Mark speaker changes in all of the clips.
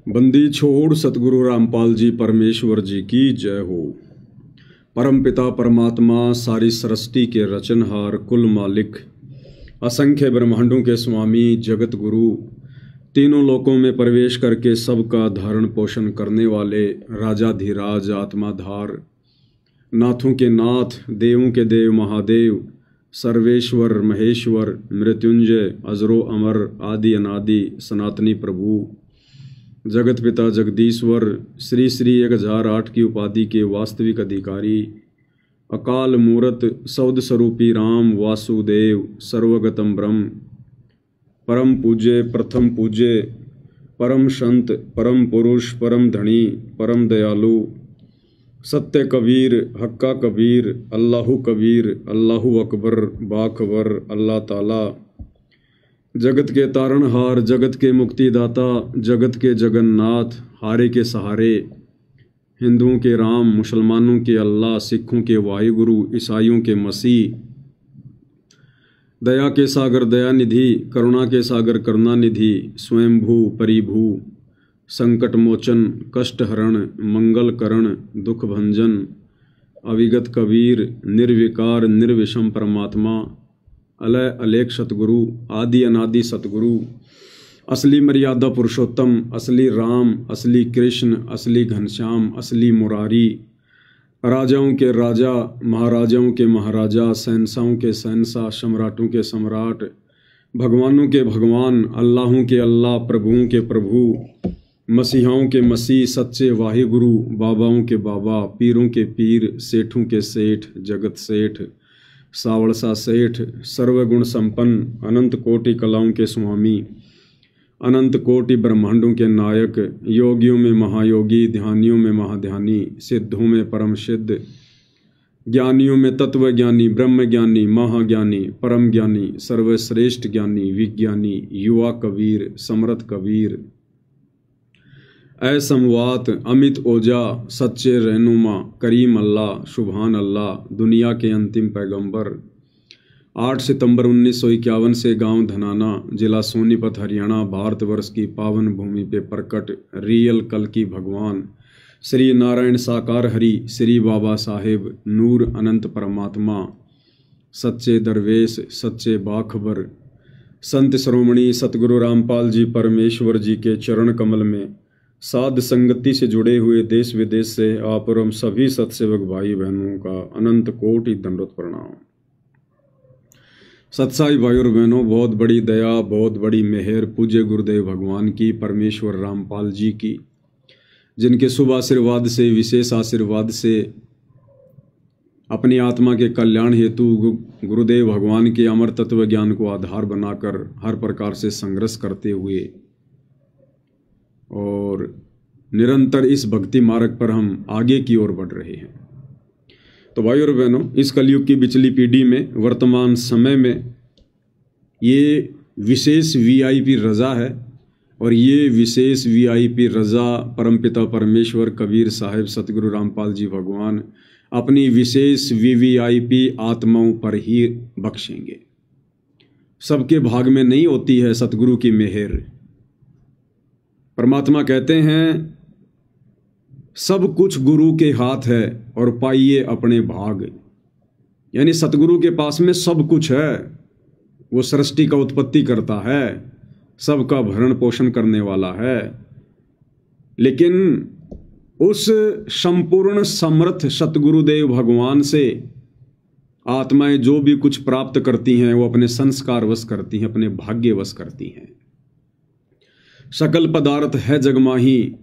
Speaker 1: बंदी छोड़ सतगुरु रामपाल जी परमेश्वर जी की जय हो। परम पिता परमात्मा सारी सृष्टि के रचनहार कुल मालिक असंख्य ब्रह्मांडों के स्वामी जगत गुरु तीनों लोकों में प्रवेश करके सबका धारण पोषण करने वाले राजाधिराज आत्माधार नाथों के नाथ देवों के देव महादेव सर्वेश्वर महेश्वर मृत्युंजय अजरो अमर आदि अनादि सनातनी प्रभु जगत पिता जगदीश्वर श्री श्री 1008 की उपाधि के वास्तविक अधिकारी अकाल मूरत सौद स्वरूपी राम वासुदेव सर्वगतम ब्रह्म परम पूज्य प्रथम पूज्य परम संत परम पुरुष परम धनी परम दयालु सत्य कबीर हक्का कबीर अल्लाहु अकबर बाखबर अल्लाह ताला जगत के तारणहार जगत के मुक्तिदाता जगत के जगन्नाथ हारे के सहारे हिंदुओं के राम मुसलमानों के अल्लाह सिखों के वाहिगुरु ईसाइयों के मसीह दया के सागर दयानिधि करुणा के सागर करुणानिधि स्वयंभू परिभू संकट मोचन कष्ट हरण मंगल करण दुख भंजन अविगत कबीर निर्विकार निर्विषम परमात्मा अलय अलेख सतगुरु आदि अनादि सतगुरु असली मर्यादा पुरुषोत्तम असली राम असली कृष्ण असली घनश्याम असली मुरारी राजाओं के राजा महाराजाओं के महाराजा शहंशाहों के शहंशाह सम्राटों के सम्राट भगवानों के भगवान अल्लाहों के अल्लाह प्रभुओं के प्रभु मसीहाओं के मसीह सच्चे वाहिगुरु बाबाओं के बाबा पीरों के पीर सेठों के सेठ जगत सेठ सावड़सा सेठ सर्वगुण संपन्न अनंत कोटि कलाओं के स्वामी अनंत कोटि ब्रह्मांडों के नायक योगियों में महायोगी ध्यानियों में महाध्यानी सिद्धों में परम सिद्ध ज्ञानियों में तत्व ज्ञानी ब्रह्म ज्ञानी महाज्ञानी परम ज्ञानी सर्वश्रेष्ठ ज्ञानी विज्ञानी युवा कबीर समर्थ कबीर असमवात अमित ओजा सच्चे रहनुमा करीम अल्लाह शुभान अल्लाह दुनिया के अंतिम पैगंबर 8 सितंबर 1951 से गांव धनाना जिला सोनीपत हरियाणा भारतवर्ष की पावन भूमि पे प्रकट रियल कल की भगवान श्री नारायण साकार हरि श्री बाबा साहेब नूर अनंत परमात्मा सच्चे दरवेश सच्चे बाखबर संत श्रोमणी सतगुरु रामपाल जी परमेश्वर जी के चरण कमल में साध संगति से जुड़े हुए देश विदेश से आप और हम सभी सत्सेवक भाई बहनों का अनंत कोटि दंडवत प्रणाम। सत्साई भाई और बहनों, बहुत बड़ी दया बहुत बड़ी मेहर पूज्य गुरुदेव भगवान की परमेश्वर रामपाल जी की, जिनके शुभ आशीर्वाद से विशेष आशीर्वाद से अपनी आत्मा के कल्याण हेतु गुरुदेव भगवान के अमर तत्व ज्ञान को आधार बनाकर हर प्रकार से संघर्ष करते हुए और निरंतर इस भक्ति मार्ग पर हम आगे की ओर बढ़ रहे हैं। तो भाई और बहनों, इस कलयुग की बिचली पीढ़ी में वर्तमान समय में ये विशेष वीआईपी रजा है और ये विशेष वीआईपी रजा परमपिता परमेश्वर कबीर साहिब सतगुरु रामपाल जी भगवान अपनी विशेष वीवीआईपी आत्माओं पर ही बख्शेंगे। सबके भाग में नहीं होती है सतगुरु की मेहर। परमात्मा कहते हैं सब कुछ गुरु के हाथ है और पाइए अपने भाग, यानी सतगुरु के पास में सब कुछ है। वो सृष्टि का उत्पत्ति करता है, सबका भरण पोषण करने वाला है, लेकिन उस संपूर्ण समर्थ सतगुरुदेव भगवान से आत्माएं जो भी कुछ प्राप्त करती हैं वो अपने संस्कार वश करती हैं, अपने भाग्य वश करती हैं। सकल पदार्थ है जगमाही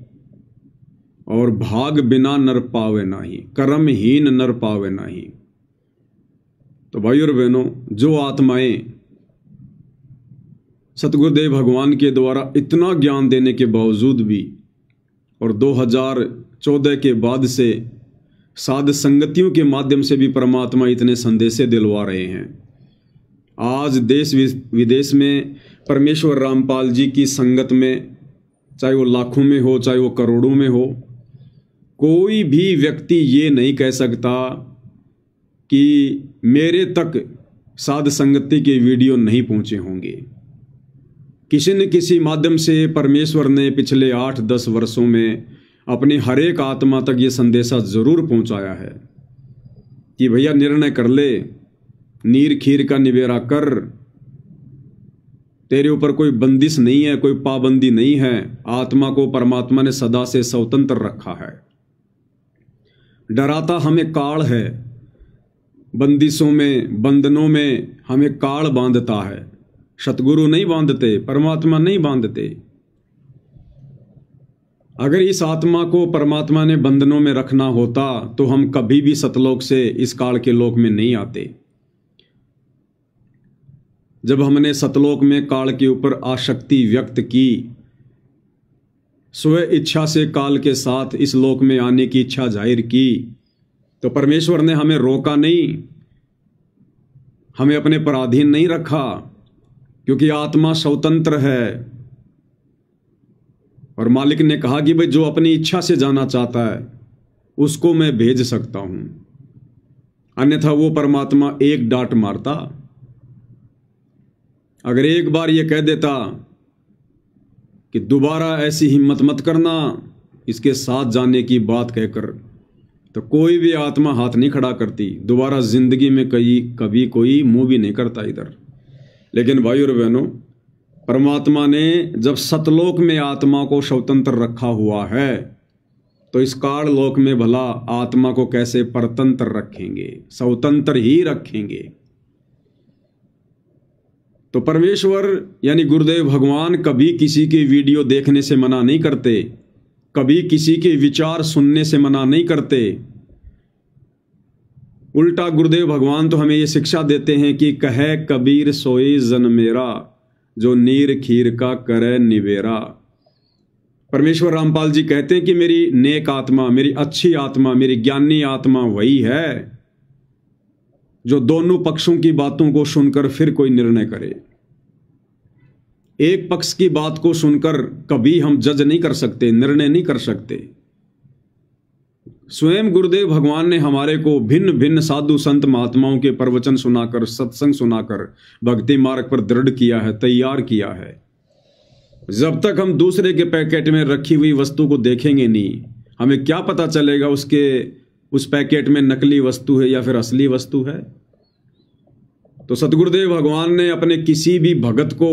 Speaker 1: और भाग बिना नर पावे नाही, कर्महीन नर पावे नाही। तो भाई और बहनों, जो आत्माएं सतगुरुदेव भगवान के द्वारा इतना ज्ञान देने के बावजूद भी और 2014 के बाद से साध संगतियों के माध्यम से भी परमात्मा इतने संदेशे दिलवा रहे हैं। आज देश विदेश में परमेश्वर रामपाल जी की संगत में, चाहे वो लाखों में हो चाहे वो करोड़ों में हो, कोई भी व्यक्ति ये नहीं कह सकता कि मेरे तक साध संगति के वीडियो नहीं पहुंचे होंगे। किसी न किसी माध्यम से परमेश्वर ने पिछले 8-10 वर्षों में अपनी हर एक आत्मा तक ये संदेशा जरूर पहुंचाया है कि भैया निर्णय कर ले, नीर खीर का निबेरा कर, तेरे ऊपर कोई बंदिश नहीं है, कोई पाबंदी नहीं है। आत्मा को परमात्मा ने सदा से स्वतंत्र रखा है। डराता हमें काल है, बंदिशों में, बंधनों में हमें काल बांधता है। सतगुरु नहीं बांधते, परमात्मा नहीं बांधते। अगर इस आत्मा को परमात्मा ने बंधनों में रखना होता तो हम कभी भी सतलोक से इस काल के लोक में नहीं आते। जब हमने सतलोक में काल के ऊपर आसक्ति व्यक्त की, स्व इच्छा से काल के साथ इस लोक में आने की इच्छा जाहिर की, तो परमेश्वर ने हमें रोका नहीं, हमें अपने पराधीन नहीं रखा, क्योंकि आत्मा स्वतंत्र है। और मालिक ने कहा कि भाई जो अपनी इच्छा से जाना चाहता है उसको मैं भेज सकता हूं, अन्यथा वो परमात्मा एक डांट मारता। अगर एक बार ये कह देता कि दोबारा ऐसी हिम्मत मत करना इसके साथ जाने की बात कहकर, तो कोई भी आत्मा हाथ नहीं खड़ा करती, दोबारा जिंदगी में कभी कोई मुंह भी नहीं करता इधर। लेकिन भाई और बहनों, परमात्मा ने जब सतलोक में आत्मा को स्वतंत्र रखा हुआ है, तो इस काल लोक में भला आत्मा को कैसे परतंत्र रखेंगे? स्वतंत्र ही रखेंगे। तो परमेश्वर यानी गुरुदेव भगवान कभी किसी की वीडियो देखने से मना नहीं करते, कभी किसी के विचार सुनने से मना नहीं करते। उल्टा गुरुदेव भगवान तो हमें ये शिक्षा देते हैं कि कहे कबीर सोई जन मेरा, जो नीर खीर का करे निबेरा। परमेश्वर रामपाल जी कहते हैं कि मेरी नेक आत्मा, मेरी अच्छी आत्मा, मेरी ज्ञानी आत्मा वही है जो दोनों पक्षों की बातों को सुनकर फिर कोई निर्णय करे। एक पक्ष की बात को सुनकर कभी हम जज नहीं कर सकते, निर्णय नहीं कर सकते। स्वयं गुरुदेव भगवान ने हमारे को भिन्न भिन्न साधु संत महात्माओं के प्रवचन सुनाकर, सत्संग सुनाकर भक्ति मार्ग पर दृढ़ किया है, तैयार किया है। जब तक हम दूसरे के पैकेट में रखी हुई वस्तु को देखेंगे नहीं, हमें क्या पता चलेगा उस पैकेट में नकली वस्तु है या फिर असली वस्तु है। तो सतगुरुदेव भगवान ने अपने किसी भी भगत को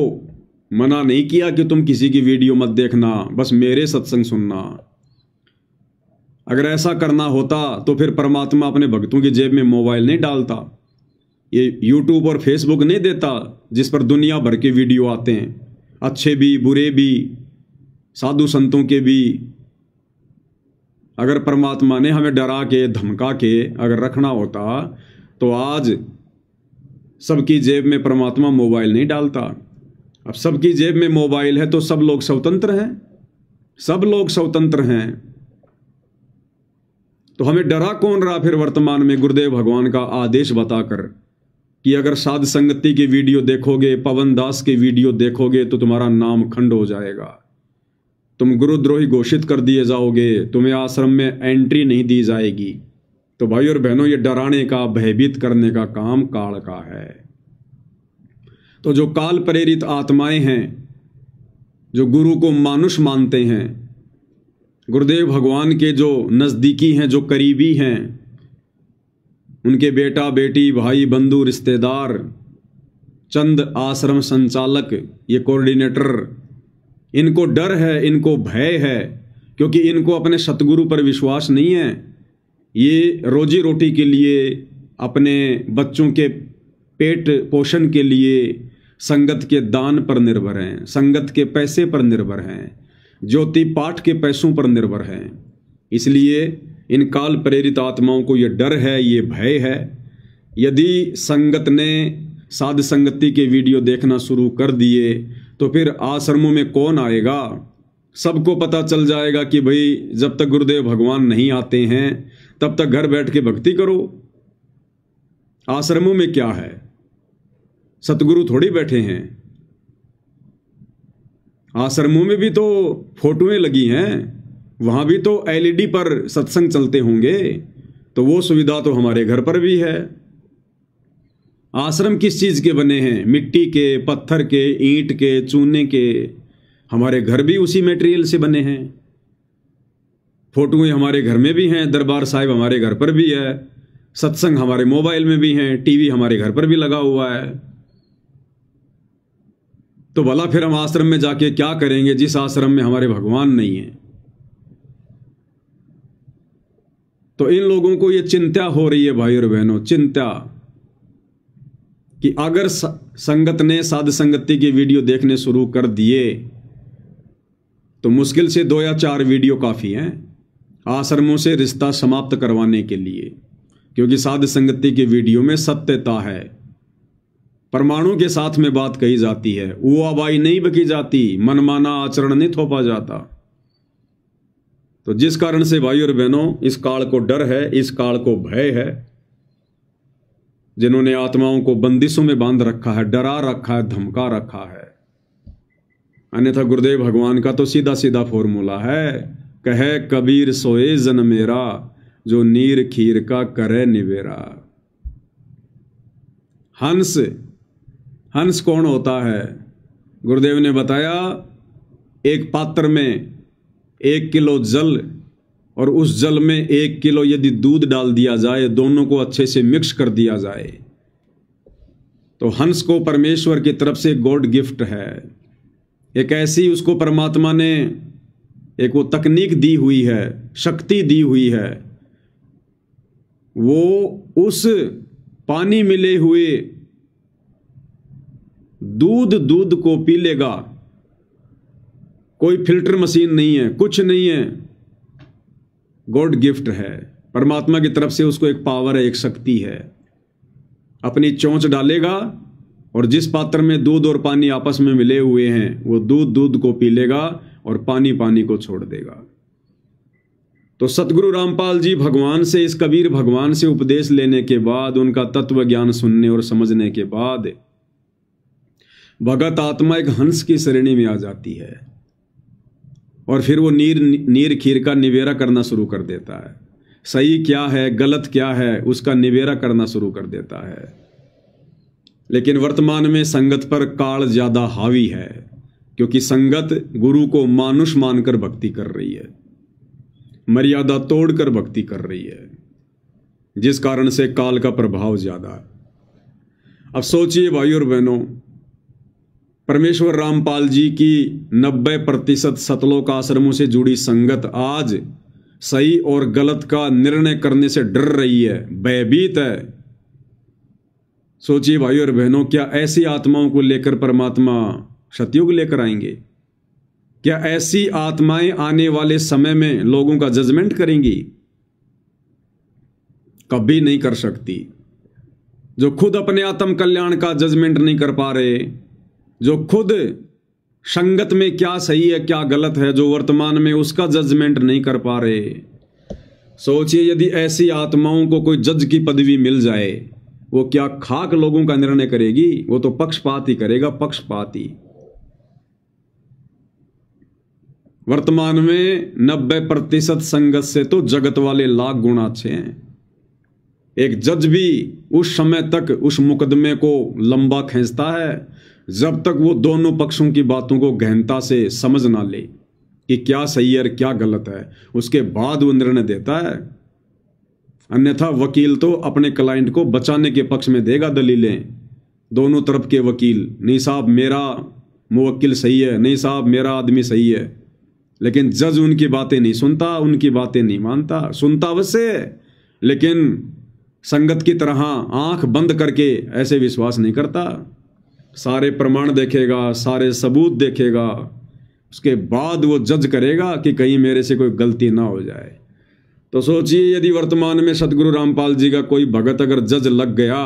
Speaker 1: मना नहीं किया कि तुम किसी की वीडियो मत देखना, बस मेरे सत्संग सुनना। अगर ऐसा करना होता तो फिर परमात्मा अपने भक्तों की जेब में मोबाइल नहीं डालता, ये यूट्यूब और फेसबुक नहीं देता जिस पर दुनिया भर के वीडियो आते हैं, अच्छे भी बुरे भी, साधु संतों के भी। अगर परमात्मा ने हमें डरा के धमका के अगर रखना होता तो आज सबकी जेब में परमात्मा मोबाइल नहीं डालता। अब सबकी जेब में मोबाइल है तो सब लोग स्वतंत्र हैं, सब लोग स्वतंत्र हैं। तो हमें डरा कौन रहा फिर वर्तमान में गुरुदेव भगवान का आदेश बताकर कि अगर साध संगति की वीडियो देखोगे, पवन दास की वीडियो देखोगे तो तुम्हारा नाम खंड हो जाएगा, तुम गुरुद्रोही घोषित कर दिए जाओगे, तुम्हें आश्रम में एंट्री नहीं दी जाएगी। तो भाई और बहनों, ये डराने का, भयभीत करने का काम काल का है। तो जो काल प्रेरित आत्माएं हैं, जो गुरु को मानुष मानते हैं, गुरुदेव भगवान के जो नज़दीकी हैं, जो करीबी हैं, उनके बेटा बेटी, भाई बंधु, रिश्तेदार, चंद आश्रम संचालक, ये कोऑर्डिनेटर, इनको डर है, इनको भय है, क्योंकि इनको अपने सतगुरु पर विश्वास नहीं है। ये रोजी रोटी के लिए, अपने बच्चों के पेट पोषण के लिए संगत के दान पर निर्भर हैं, संगत के पैसे पर निर्भर हैं, ज्योति पाठ के पैसों पर निर्भर हैं। इसलिए इन काल प्रेरित आत्माओं को ये डर है, ये भय है। यदि संगत ने साध संगति के वीडियो देखना शुरू कर दिए तो फिर आश्रमों में कौन आएगा? सबको पता चल जाएगा कि भाई जब तक गुरुदेव भगवान नहीं आते हैं तब तक घर बैठ के भक्ति करो। आश्रमों में क्या है, सतगुरु थोड़ी बैठे हैं। आश्रमों में भी तो फोटोएं लगी हैं, वहां भी तो एलईडी पर सत्संग चलते होंगे, तो वो सुविधा तो हमारे घर पर भी है। आश्रम किस चीज़ के बने हैं? मिट्टी के, पत्थर के, ईंट के, चूने के। हमारे घर भी उसी मटेरियल से बने हैं। फोटोएं हमारे घर में भी हैं, दरबार साहिब हमारे घर पर भी है, सत्संग हमारे मोबाइल में भी हैं, टीवी हमारे घर पर भी लगा हुआ है। तो भला फिर हम आश्रम में जाके क्या करेंगे जिस आश्रम में हमारे भगवान नहीं है? तो इन लोगों को ये चिंता हो रही है भाई और बहनों, चिंता कि अगर संगत ने साध संगति की वीडियो देखने शुरू कर दिए तो मुश्किल से 2 या 4 वीडियो काफ़ी हैं आश्रमों से रिश्ता समाप्त करवाने के लिए, क्योंकि साध संगति की वीडियो में सत्यता है, परमाणु के साथ में बात कही जाती है, वो आवाई नहीं बकी जाती, मनमाना आचरण नहीं थोपा जाता। तो जिस कारण से भाई और बहनों इस काल को डर है, इस काल को भय है, जिन्होंने आत्माओं को बंदिशों में बांध रखा है, डरा रखा है, धमका रखा है। अन्यथा गुरुदेव भगवान का तो सीधा सीधा फॉर्मूला है, कहे कबीर सोए जन मेरा, जो नीर खीर का करे निवेरा। हंस, हंस कौन होता है? गुरुदेव ने बताया, एक पात्र में 1 किलो जल और उस जल में 1 किलो यदि दूध डाल दिया जाए, दोनों को अच्छे से मिक्स कर दिया जाए, तो हंस को परमेश्वर की तरफ से गॉड गिफ्ट है। एक ऐसी उसको परमात्मा ने एक वो तकनीक दी हुई है, शक्ति दी हुई है, वो उस पानी मिले हुए दूध को पी लेगा। कोई फिल्टर मशीन नहीं है, कुछ नहीं है, गॉड गिफ्ट है। परमात्मा की तरफ से उसको एक पावर है, एक शक्ति है। अपनी चोंच डालेगा और जिस पात्र में दूध और पानी आपस में मिले हुए हैं, वो दूध को पी लेगा और पानी को छोड़ देगा। तो सतगुरु रामपाल जी भगवान से, इस कबीर भगवान से उपदेश लेने के बाद, उनका तत्व ज्ञान सुनने और समझने के बाद, भगत आत्मा एक हंस की श्रेणी में आ जाती है और फिर वो नीर खीर का निवेरा करना शुरू कर देता है। सही क्या है, गलत क्या है, उसका निवेरा करना शुरू कर देता है। लेकिन वर्तमान में संगत पर काल ज्यादा हावी है, क्योंकि संगत गुरु को मानुष मानकर भक्ति कर रही है, मर्यादा तोड़कर भक्ति कर रही है, जिस कारण से काल का प्रभाव ज्यादा है। अब सोचिए भाई और बहनों, परमेश्वर रामपाल जी की 90% सतलोक आश्रमों से जुड़ी संगत आज सही और गलत का निर्णय करने से डर रही है, भयभीत है। सोचिए भाई और बहनों, क्या ऐसी आत्माओं को लेकर परमात्मा सतयुग लेकर आएंगे? क्या ऐसी आत्माएं आने वाले समय में लोगों का जजमेंट करेंगी? कभी नहीं कर सकती। जो खुद अपने आत्म कल्याण का जजमेंट नहीं कर पा रहे, जो खुद संगत में क्या सही है क्या गलत है, जो वर्तमान में उसका जजमेंट नहीं कर पा रहे, सोचिए यदि ऐसी आत्माओं को कोई जज की पदवी मिल जाए, वो क्या खाक लोगों का निर्णय करेगी? वो तो पक्षपात ही करेगा, पक्षपात ही। वर्तमान में 90% संगत से तो जगत वाले लाख गुना अच्छे हैं। एक जज भी उस समय तक उस मुकदमे को लंबा खींचता है जब तक वो दोनों पक्षों की बातों को गहनता से समझ ना ले कि क्या सही है और क्या गलत है, उसके बाद वो निर्णय देता है। अन्यथा वकील तो अपने क्लाइंट को बचाने के पक्ष में देगा दलीलें, दोनों तरफ के वकील, नहीं साहब मेरा मुवक्किल सही है, नहीं साहब मेरा आदमी सही है, लेकिन जज उनकी बातें नहीं सुनता, उनकी बातें नहीं मानता। सुनता अवश्य, लेकिन संगत की तरह आंख बंद करके ऐसे विश्वास नहीं करता। सारे प्रमाण देखेगा, सारे सबूत देखेगा, उसके बाद वो जज करेगा कि कहीं मेरे से कोई गलती ना हो जाए। तो सोचिए यदि वर्तमान में सतगुरु रामपाल जी का कोई भगत अगर जज लग गया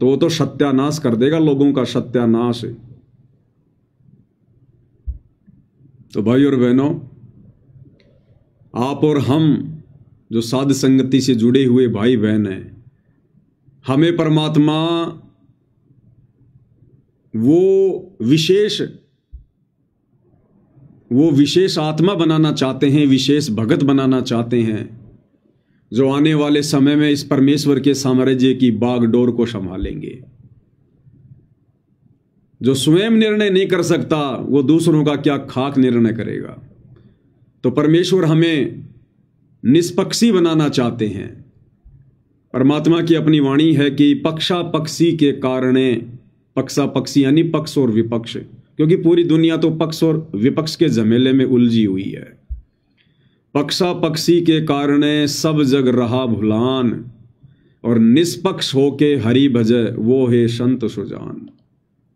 Speaker 1: तो वो तो सत्यानाश कर देगा, लोगों का सत्यानाश। तो भाई और बहनों, आप और हम जो साध संगति से जुड़े हुए भाई बहन हैं, हमें परमात्मा वो विशेष आत्मा बनाना चाहते हैं, विशेष भगत बनाना चाहते हैं, जो आने वाले समय में इस परमेश्वर के साम्राज्य की बागडोर को संभालेंगे। जो स्वयं निर्णय नहीं कर सकता वो दूसरों का क्या खाक निर्णय करेगा। तो परमेश्वर हमें निष्पक्षी बनाना चाहते हैं। परमात्मा की अपनी वाणी है कि पक्षा पक्षी के कारणे, पक्षा पक्षी यानी पक्ष और विपक्ष, क्योंकि पूरी दुनिया तो पक्ष और विपक्ष के झमेले में उलझी हुई है। पक्षा पक्षी के कारणे सब जग रहा भुलान, और निष्पक्ष होके हरि भजय वो है संत सुजान।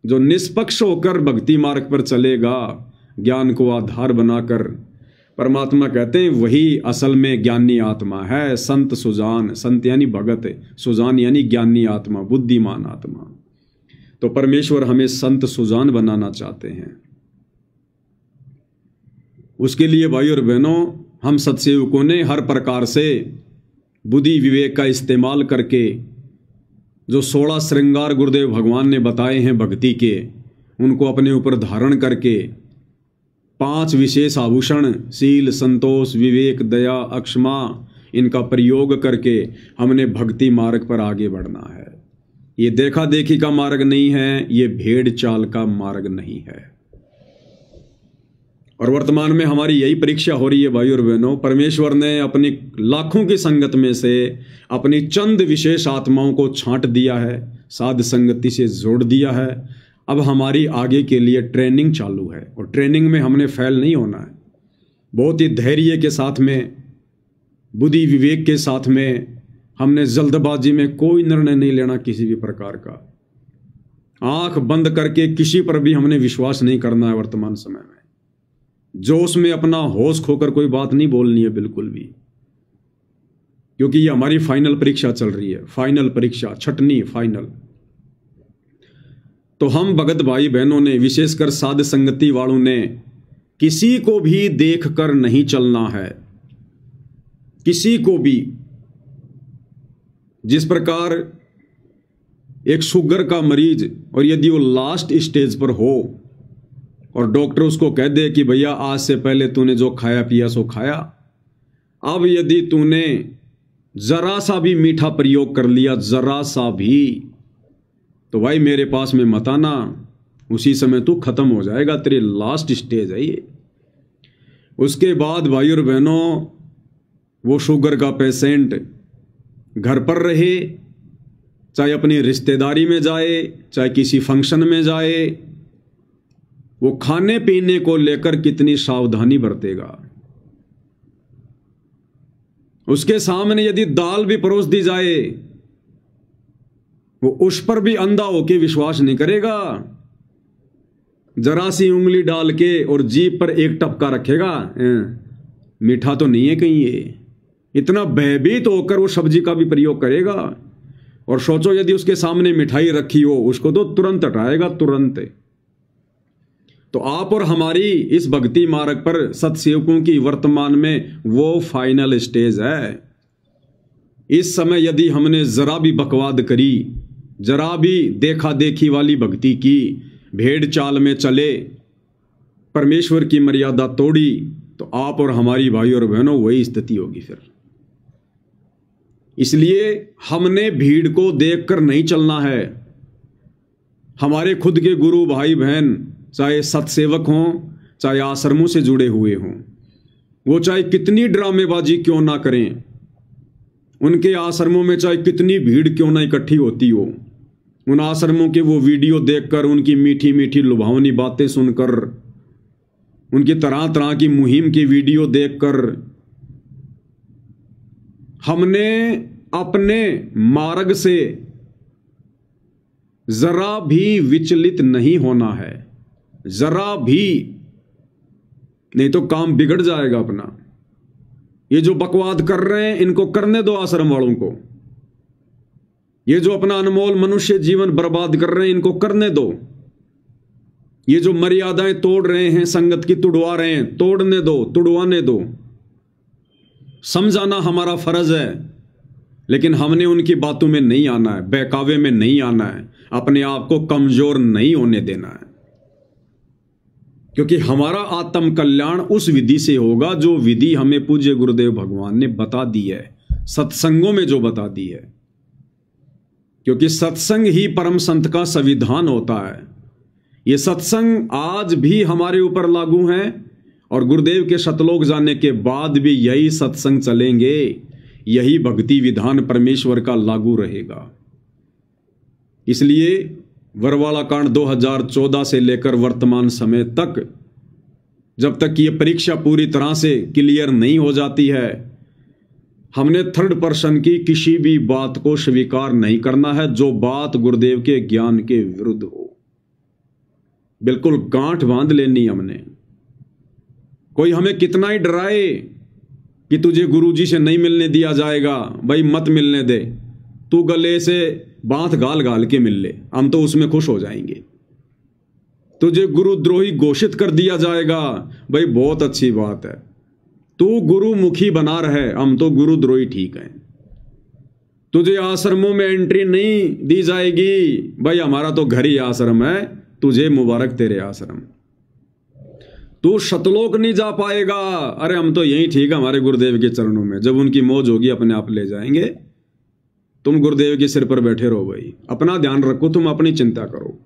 Speaker 1: जो निष्पक्ष होकर भक्ति मार्ग पर चलेगा, ज्ञान को आधार बनाकर, परमात्मा कहते हैं वही असल में ज्ञानी आत्मा है। संत सुजान, संत यानी भगत, सुजान यानी ज्ञानी आत्मा, बुद्धिमान आत्मा। तो परमेश्वर हमें संत सुजान बनाना चाहते हैं। उसके लिए भाई और बहनों, हम सत्सेवकों ने हर प्रकार से बुद्धि विवेक का इस्तेमाल करके जो 16 श्रृंगार गुरुदेव भगवान ने बताए हैं भक्ति के, उनको अपने ऊपर धारण करके 5 विशेष आभूषण शील, संतोष, विवेक, दया, अक्षमा, इनका प्रयोग करके हमने भक्ति मार्ग पर आगे बढ़ना है। ये देखा देखी का मार्ग नहीं है, ये भेड़ चाल का मार्ग नहीं है। और वर्तमान में हमारी यही परीक्षा हो रही है भाई और बहनों। परमेश्वर ने अपनी लाखों की संगत में से अपनी चंद विशेष आत्माओं को छांट दिया है, साध संगति से जोड़ दिया है। अब हमारी आगे के लिए ट्रेनिंग चालू है, और ट्रेनिंग में हमने फेल नहीं होना है। बहुत ही धैर्य के साथ में, बुद्धि विवेक के साथ में, हमने जल्दबाजी में कोई निर्णय नहीं लेना किसी भी प्रकार का। आंख बंद करके किसी पर भी हमने विश्वास नहीं करना है वर्तमान समय में। जोश में अपना होश खोकर कोई बात नहीं बोलनी है बिल्कुल भी, क्योंकि ये हमारी फाइनल परीक्षा चल रही है। फाइनल परीक्षा, छठनी फाइनल। तो हम भगत भाई बहनों ने, विशेषकर साध संगति वालों ने, किसी को भी देखकर नहीं चलना है। किसी को भी। जिस प्रकार एक शुगर का मरीज, और यदि वो लास्ट स्टेज पर हो और डॉक्टर उसको कह दे कि भैया आज से पहले तूने जो खाया पिया सो खाया, अब यदि तूने जरा सा भी मीठा प्रयोग कर लिया, जरा सा भी, तो भाई मेरे पास में मत आना, उसी समय तू खत्म हो जाएगा, तेरी लास्ट स्टेज है ये। उसके बाद भाई और बहनों, वो शुगर का पेशेंट घर पर रहे, चाहे अपनी रिश्तेदारी में जाए, चाहे किसी फंक्शन में जाए, वो खाने पीने को लेकर कितनी सावधानी बरतेगा। उसके सामने यदि दाल भी परोस दी जाए, वो उस पर भी अंधा होके विश्वास नहीं करेगा। जरा सी उंगली डाल के और जीभ पर एक टपका रखेगा, मीठा तो नहीं है कहीं ये। इतना भयभीत होकर वो सब्जी का भी प्रयोग करेगा। और सोचो यदि उसके सामने मिठाई रखी हो, उसको तो तुरंत हटाएगा, तुरंत। तो आप और हमारी इस भक्ति मार्ग पर सत्सेवकों की वर्तमान में वो फाइनल स्टेज है। इस समय यदि हमने जरा भी बकवाद करी, जरा भी देखा देखी वाली भक्ति की, भेड़ चाल में चले, परमेश्वर की मर्यादा तोड़ी, तो आप और हमारी भाई और बहनों वही स्थिति होगी फिर। इसलिए हमने भीड़ को देखकर नहीं चलना है। हमारे खुद के गुरु भाई बहन, चाहे सत्सेवक हों, चाहे आश्रमों से जुड़े हुए हों, वो चाहे कितनी ड्रामेबाजी क्यों ना करें, उनके आश्रमों में चाहे कितनी भीड़ क्यों ना इकट्ठी होती हो, उन आश्रमों के वो वीडियो देखकर, उनकी मीठी मीठी लुभावनी बातें सुनकर, उनकी तरह तरह की मुहिम की वीडियो देखकर, हमने अपने मार्ग से जरा भी विचलित नहीं होना है, जरा भी, नहीं तो काम बिगड़ जाएगा अपना। ये जो बकवाद कर रहे हैं इनको करने दो आश्रम वालों को। ये जो अपना अनमोल मनुष्य जीवन बर्बाद कर रहे हैं इनको करने दो। ये जो मर्यादाएं तोड़ रहे हैं, संगत की तुड़वा रहे हैं, तोड़ने दो, तुड़वाने दो। समझाना हमारा फर्ज है, लेकिन हमने उनकी बातों में नहीं आना है, बहकावे में नहीं आना है, अपने आप को कमजोर नहीं होने देना है। क्योंकि हमारा आत्म कल्याण उस विधि से होगा जो विधि हमें पूज्य गुरुदेव भगवान ने बता दी है, सत्संगों में जो बता दी है। क्योंकि सत्संग ही परम संत का संविधान होता है। ये सत्संग आज भी हमारे ऊपर लागू हैं और गुरुदेव के शतलोक जाने के बाद भी यही सत्संग चलेंगे, यही भक्ति विधान परमेश्वर का लागू रहेगा। इसलिए वरवाला कांड 2014 से लेकर वर्तमान समय तक, जब तक ये परीक्षा पूरी तरह से क्लियर नहीं हो जाती है, हमने थर्ड पर्सन की किसी भी बात को स्वीकार नहीं करना है जो बात गुरुदेव के ज्ञान के विरुद्ध हो। बिल्कुल गांठ बांध लेनी हमने। कोई हमें कितना ही डराए कि तुझे गुरुजी से नहीं मिलने दिया जाएगा, भाई मत मिलने दे, तू गले से बांध गाल गाल के मिल ले, हम तो उसमें खुश हो जाएंगे। तुझे गुरुद्रोही घोषित कर दिया जाएगा, भाई बहुत अच्छी बात है, तू गुरुमुखी बना रहे, हम तो गुरुद्रोही ठीक है। तुझे आश्रमों में एंट्री नहीं दी जाएगी, भाई हमारा तो घर ही आश्रम है, तुझे मुबारक तेरे आश्रम। तू शतलोक नहीं जा पाएगा, अरे हम तो यही ठीक है हमारे गुरुदेव के चरणों में, जब उनकी मौज होगी अपने आप ले जाएंगे। तुम गुरुदेव के सिर पर बैठे रहो भाई, अपना ध्यान रखो, तुम अपनी चिंता करो।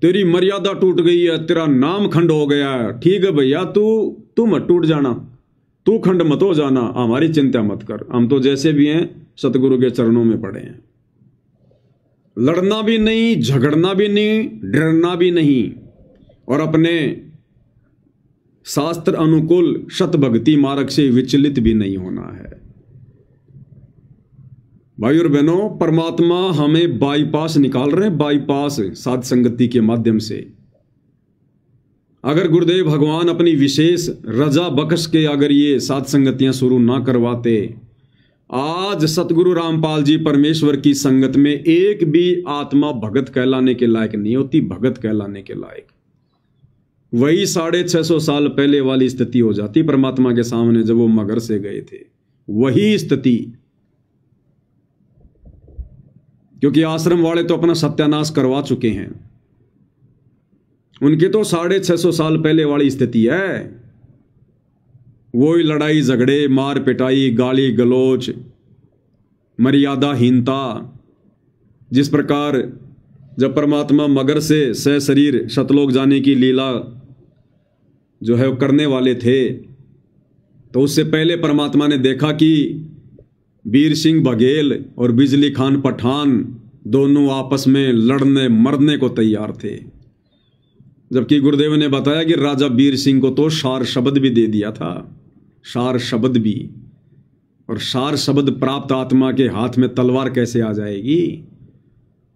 Speaker 1: तेरी मर्यादा टूट गई है, तेरा नाम खंड हो गया है, ठीक है भैया, तू मत टूट जाना, तू खंड मत हो जाना, हमारी चिंता मत कर, हम तो जैसे भी हैं सतगुरु के चरणों में पड़े हैं। लड़ना भी नहीं, झगड़ना भी नहीं, डरना भी नहीं, और अपने शास्त्र अनुकूल शत भक्ति मार्ग से विचलित भी नहीं होना है। भाई और बहनों, परमात्मा हमें बाईपास निकाल रहे हैं, बाईपास साध संगति के माध्यम से। अगर गुरुदेव भगवान अपनी विशेष रजा बख्श के अगर ये साध संगतियां शुरू ना करवाते, आज सतगुरु रामपाल जी परमेश्वर की संगत में एक भी आत्मा भगत कहलाने के लायक नहीं होती, भगत कहलाने के लायक। वही 650 साल पहले वाली स्थिति हो जाती परमात्मा के सामने जब वो मगर से गए थे, वही स्थिति। क्योंकि आश्रम वाले तो अपना सत्यानाश करवा चुके हैं, उनकी तो 650 साल पहले वाली स्थिति है। वही लड़ाई झगड़े, मार पिटाई, गाली गलोच, मर्यादाहीनता। जिस प्रकार जब परमात्मा मगर से सशरीर शतलोक जाने की लीला जो है वो करने वाले थे, तो उससे पहले परमात्मा ने देखा कि वीर सिंह बघेल और बिजली खान पठान दोनों आपस में लड़ने मरने को तैयार थे। जबकि गुरुदेव ने बताया कि राजा वीर सिंह को तो शार शब्द भी दे दिया था, शार शब्द भी। और शार शब्द प्राप्त आत्मा के हाथ में तलवार कैसे आ जाएगी?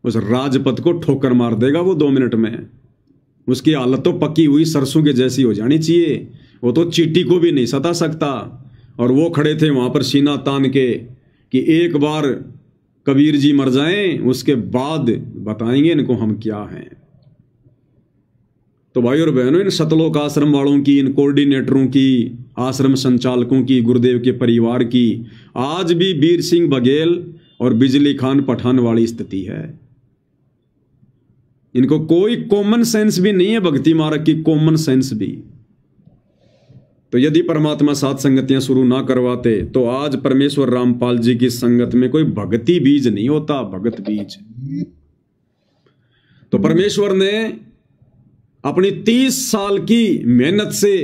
Speaker 1: उस राजपथ को ठोकर मार देगा वो 2 मिनट में। उसकी हालत तो पकी हुई सरसों के जैसी हो जानी चाहिए, वो तो चींटी को भी नहीं सता सकता। और वो खड़े थे वहां पर सीना तान के कि एक बार कबीर जी मर जाएं, उसके बाद बताएंगे इनको हम क्या हैं। तो भाई और बहनों, इन सतलोक आश्रम वालों की, इन कोऑर्डिनेटरों की, आश्रम संचालकों की, गुरुदेव के परिवार की आज भी वीर सिंह बघेल और बिजली खान पठान वाली स्थिति है। इनको कोई कॉमन सेंस भी नहीं है, भक्ति मार्ग की कॉमन सेंस भी। तो यदि परमात्मा साथ संगतियां शुरू ना करवाते तो आज परमेश्वर रामपाल जी की संगत में कोई भक्ति बीज नहीं होता, भगत बीज। तो परमेश्वर ने अपनी 30 साल की मेहनत से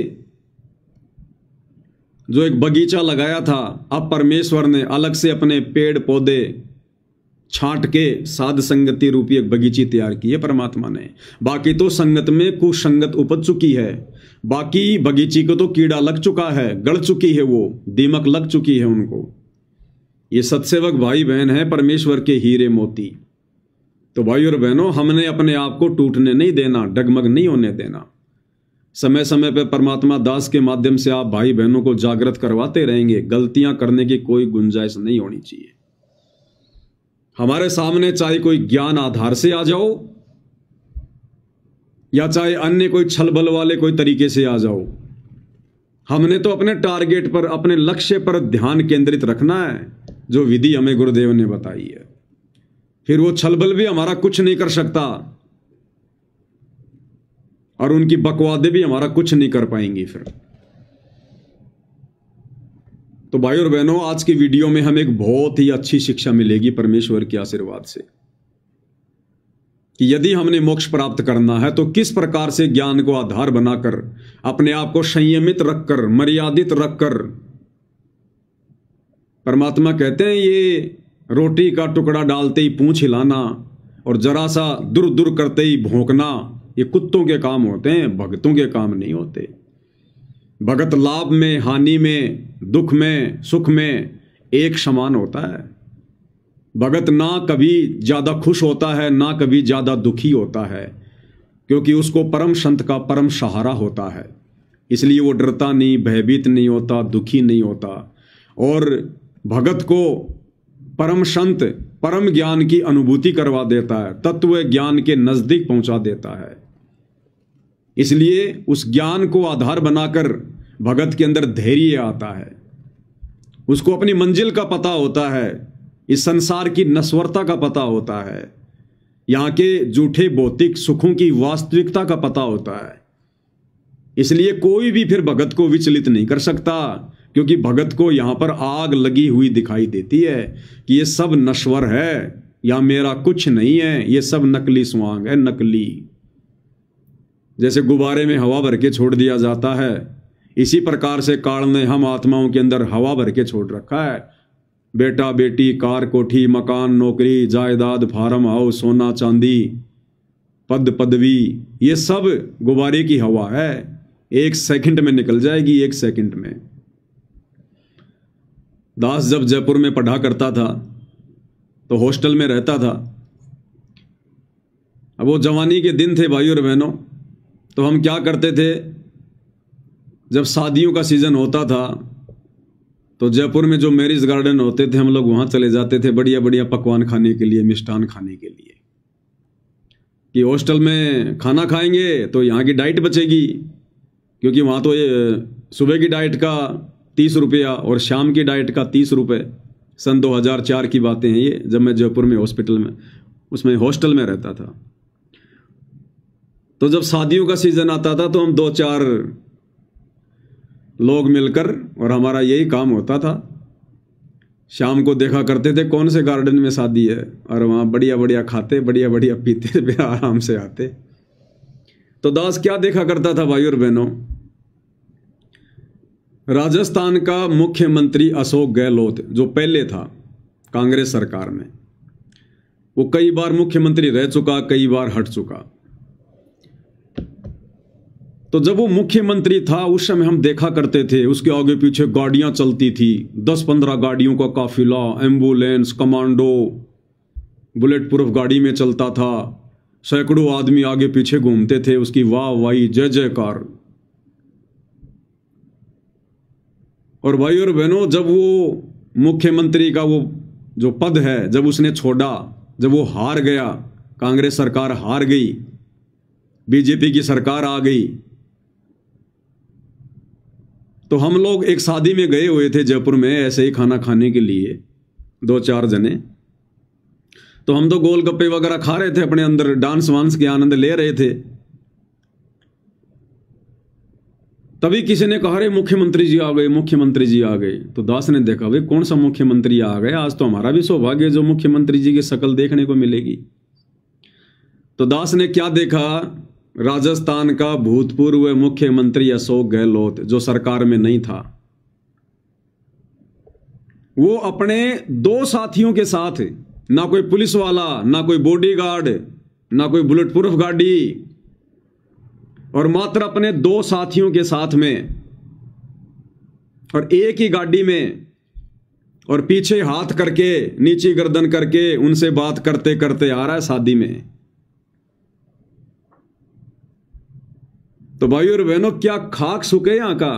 Speaker 1: जो एक बगीचा लगाया था, अब परमेश्वर ने अलग से अपने पेड़ पौधे छांट के साध संगति रूपी एक बगीची तैयार की है परमात्मा ने। बाकी तो संगत में कुसंगत उपज चुकी है, बाकी बगीची को तो कीड़ा लग चुका है, गड़ चुकी है, वो दीमक लग चुकी है उनको। ये सत्सेवक भाई बहन है परमेश्वर के हीरे मोती। तो भाई और बहनों, हमने अपने आप को टूटने नहीं देना, डगमग नहीं होने देना। समय समय पर परमात्मा दास के माध्यम से आप भाई बहनों को जागृत करवाते रहेंगे। गलतियां करने की कोई गुंजाइश नहीं होनी चाहिए। हमारे सामने चाहे कोई ज्ञान आधार से आ जाओ या चाहे अन्य कोई छल बल वाले कोई तरीके से आ जाओ, हमने तो अपने टारगेट पर, अपने लक्ष्य पर ध्यान केंद्रित रखना है, जो विधि हमें गुरुदेव ने बताई है। फिर वो छल बल भी हमारा कुछ नहीं कर सकता और उनकी बकवादे भी हमारा कुछ नहीं कर पाएंगी फिर। तो भाई और बहनों, आज की वीडियो में हमें एक बहुत ही अच्छी शिक्षा मिलेगी परमेश्वर के आशीर्वाद से। कि यदि हमने मोक्ष प्राप्त करना है तो किस प्रकार से ज्ञान को आधार बनाकर अपने आप को संयमित रखकर, मर्यादित रखकर। परमात्मा कहते हैं ये रोटी का टुकड़ा डालते ही पूंछ हिलाना और जरा सा दूर दूर करते ही भौंकना, ये कुत्तों के काम होते हैं, भगतों के काम नहीं होते। भगत लाभ में, हानि में, दुख में, सुख में एक समान होता है। भगत ना कभी ज्यादा खुश होता है, ना कभी ज्यादा दुखी होता है, क्योंकि उसको परम संत का परम सहारा होता है। इसलिए वो डरता नहीं, भयभीत नहीं होता, दुखी नहीं होता। और भगत को परम संत परम ज्ञान की अनुभूति करवा देता है, तत्व ज्ञान के नजदीक पहुंचा देता है। इसलिए उस ज्ञान को आधार बनाकर भगत के अंदर धैर्य आता है, उसको अपनी मंजिल का पता होता है, इस संसार की नश्वरता का पता होता है, यहाँ के झूठे भौतिक सुखों की वास्तविकता का पता होता है। इसलिए कोई भी फिर भगत को विचलित नहीं कर सकता, क्योंकि भगत को यहाँ पर आग लगी हुई दिखाई देती है कि ये सब नश्वर है, या मेरा कुछ नहीं है, ये सब नकली स्वांग है, नकली। जैसे गुब्बारे में हवा भर के छोड़ दिया जाता है, इसी प्रकार से काल ने हम आत्माओं के अंदर हवा भर के छोड़ रखा है। बेटा बेटी, कार कोठी, मकान, नौकरी, जायदाद, फार्म हाउस, सोना चांदी, पद पदवी, ये सब गुब्बारे की हवा है, एक सेकंड में निकल जाएगी, एक सेकंड में। दास जब जयपुर में पढ़ा करता था तो हॉस्टल में रहता था। अब वो जवानी के दिन थे भाइयों और बहनों। तो हम क्या करते थे, जब शादियों का सीजन होता था तो जयपुर में जो मैरिज गार्डन होते थे, हम लोग वहां चले जाते थे बढ़िया बढ़िया पकवान खाने के लिए, मिष्ठान खाने के लिए, कि हॉस्टल में खाना खाएंगे तो यहाँ की डाइट बचेगी, क्योंकि वहाँ तो ये सुबह की डाइट का 30 रुपया और शाम की डाइट का 30 रुपये। सन 2004 की बातें हैं ये, जब मैं जयपुर में हॉस्पिटल में उसमें हॉस्टल में रहता था। तो जब शादियों का सीजन आता था तो हम 2-4 लोग मिलकर, और हमारा यही काम होता था, शाम को देखा करते थे कौन से गार्डन में शादी है, और वहाँ बढ़िया बढ़िया खाते, बढ़िया बढ़िया पीते, फिर आराम से आते। तो दास क्या देखा करता था भाई और बहनों, राजस्थान का मुख्यमंत्री अशोक गहलोत जो पहले था कांग्रेस सरकार में, वो कई बार मुख्यमंत्री रह चुका, कई बार हट चुका। तो जब वो मुख्यमंत्री था उस समय हम देखा करते थे उसके आगे पीछे गाड़ियां चलती थी, 10-15 गाड़ियों का काफिला, एम्बुलेंस, कमांडो, बुलेट प्रूफ गाड़ी में चलता था, सैकड़ों आदमी आगे पीछे घूमते थे, उसकी वाह वाही, जय जयकार। और भाई और बहनों, जब वो मुख्यमंत्री का वो जो पद है जब उसने छोड़ा, जब वो हार गया, कांग्रेस सरकार हार गई, बीजेपी की सरकार आ गई, तो हम लोग एक शादी में गए हुए थे जयपुर में, ऐसे ही खाना खाने के लिए 2-4 जने। तो हम तो गोलगप्पे वगैरह खा रहे थे, अपने अंदर डांस वांस के आनंद ले रहे थे। तभी किसी ने कहा, अरे मुख्यमंत्री जी आ गए, मुख्यमंत्री जी आ गए। तो दास ने देखा, भाई कौन सा मुख्यमंत्री आ गए, आज तो हमारा भी सौभाग्य जो मुख्यमंत्री जी की शक्ल देखने को मिलेगी। तो दास ने क्या देखा, राजस्थान का भूतपूर्व मुख्यमंत्री अशोक गहलोत जो सरकार में नहीं था, वो अपने 2 साथियों के साथ, ना कोई पुलिस वाला, ना कोई बॉडीगार्ड, ना कोई बुलेट प्रूफ गाड़ी, और मात्र अपने 2 साथियों के साथ में और एक ही गाड़ी में, और पीछे हाथ करके, नीची गर्दन करके उनसे बात करते करते आ रहा है शादी में। तो भाई और बहनों, क्या खाक सुके यहां का,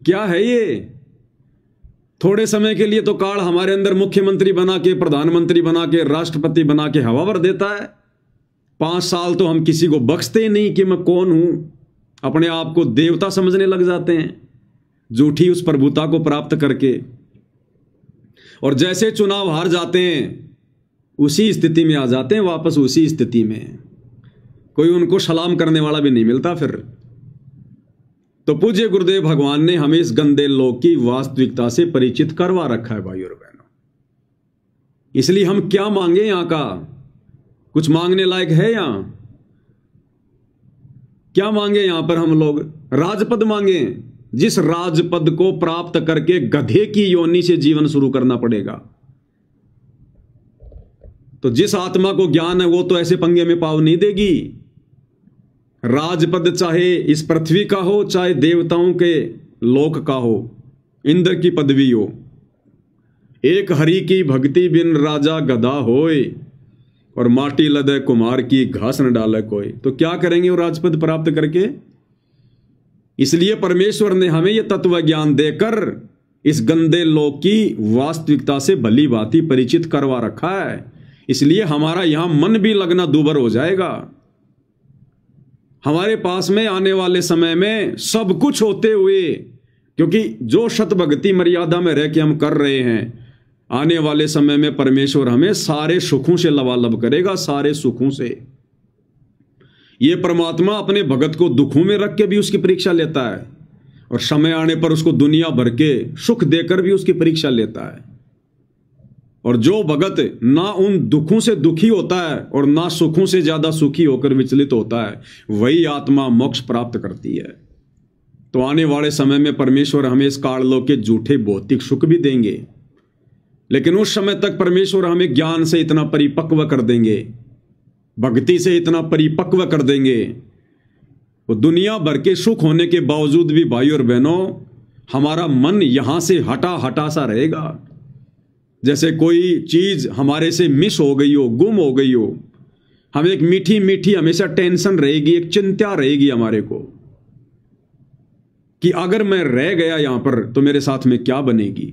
Speaker 1: क्या है ये। थोड़े समय के लिए तो काल हमारे अंदर मुख्यमंत्री बना के, प्रधानमंत्री बना के, राष्ट्रपति बना के हवा भर देता है। 5 साल तो हम किसी को बख्शते ही नहीं कि मैं कौन हूं, अपने आप को देवता समझने लग जाते हैं, झूठी उस प्रभुता को प्राप्त करके। और जैसे चुनाव हार जाते हैं उसी स्थिति में आ जाते हैं, वापस उसी स्थिति में, कोई उनको सलाम करने वाला भी नहीं मिलता फिर। तो पूज्य गुरुदेव भगवान ने हमें इस गंदे लोक की वास्तविकता से परिचित करवा रखा है भाई और बहनों। इसलिए हम क्या मांगे यहां का, कुछ मांगने लायक है यहां? क्या मांगे यहां पर हम लोग? राजपद मांगे। जिस राजपद को प्राप्त करके गधे की योनि से जीवन शुरू करना पड़ेगा। तो जिस आत्मा को ज्ञान है वो तो ऐसे पंगे में पाव नहीं देगी। राजपद चाहे इस पृथ्वी का हो, चाहे देवताओं के लोक का हो, इंद्र की पदवी हो। एक हरि की भक्ति बिन राजा गधा होए, और माटी लदे कुमार की घास न डाले कोई। तो क्या करेंगे वो राजपद प्राप्त करके? इसलिए परमेश्वर ने हमें यह तत्व ज्ञान देकर इस गंदे लोक की वास्तविकता से भली भांति परिचित करवा रखा है। इसलिए हमारा यहां मन भी लगना दूभर हो जाएगा। हमारे पास में आने वाले समय में सब कुछ होते हुए, क्योंकि जो शत भक्ति मर्यादा में रह के हम कर रहे हैं, आने वाले समय में परमेश्वर हमें सारे सुखों से लबालब करेगा, सारे सुखों से। ये परमात्मा अपने भगत को दुखों में रख के भी उसकी परीक्षा लेता है, और समय आने पर उसको दुनिया भर के सुख देकर भी उसकी परीक्षा लेता है। और जो भगत ना उन दुखों से दुखी होता है और ना सुखों से ज्यादा सुखी होकर विचलित होता है, वही आत्मा मोक्ष प्राप्त करती है। तो आने वाले समय में परमेश्वर हमें इस काललोक के झूठे भौतिक सुख भी देंगे, लेकिन उस समय तक परमेश्वर हमें ज्ञान से इतना परिपक्व कर देंगे, भक्ति से इतना परिपक्व कर देंगे, वो दुनिया भर के सुख होने के बावजूद भी भाई और बहनों हमारा मन यहां से हटा हटा सा रहेगा। जैसे कोई चीज हमारे से मिस हो गई हो, गुम हो गई हो। हमें एक मीठी मीठी हमेशा टेंशन रहेगी, एक चिंता रहेगी हमारे को कि अगर मैं रह गया यहां पर तो मेरे साथ में क्या बनेगी।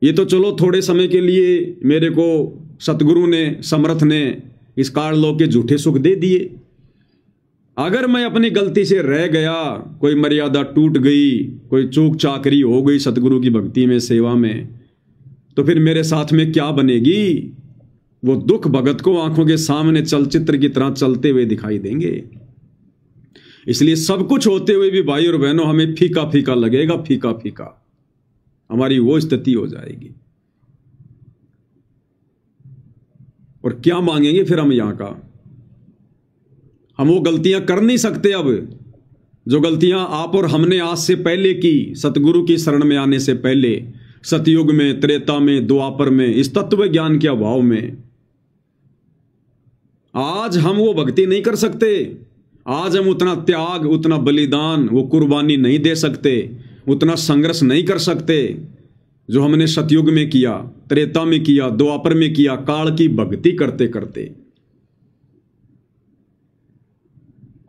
Speaker 1: ये तो चलो थोड़े समय के लिए मेरे को सतगुरु ने, समर्थ ने इस काललोक के झूठे सुख दे दिए। अगर मैं अपनी गलती से रह गया, कोई मर्यादा टूट गई, कोई चूक चाकरी हो गई सतगुरु की भक्ति में, सेवा में, तो फिर मेरे साथ में क्या बनेगी? वो दुख भगत को आंखों के सामने चलचित्र की तरह चलते हुए दिखाई देंगे। इसलिए सब कुछ होते हुए भी भाई और बहनों हमें फीका फीका लगेगा, फीका फीका हमारी वो स्थिति हो जाएगी। और क्या मांगेंगे फिर हम यहां का? हम वो गलतियां कर नहीं सकते अब, जो गलतियां आप और हमने आज से पहले की, सतगुरु की शरण में आने से पहले, सतयुग में, त्रेता में, द्वापर में, इस तत्व ज्ञान के अभाव में। आज हम वो भक्ति नहीं कर सकते। आज हम उतना त्याग, उतना बलिदान, वो कुर्बानी नहीं दे सकते, उतना संघर्ष नहीं कर सकते जो हमने सतयुग में किया, त्रेता में किया, द्वापर में किया, काल की भक्ति करते करते।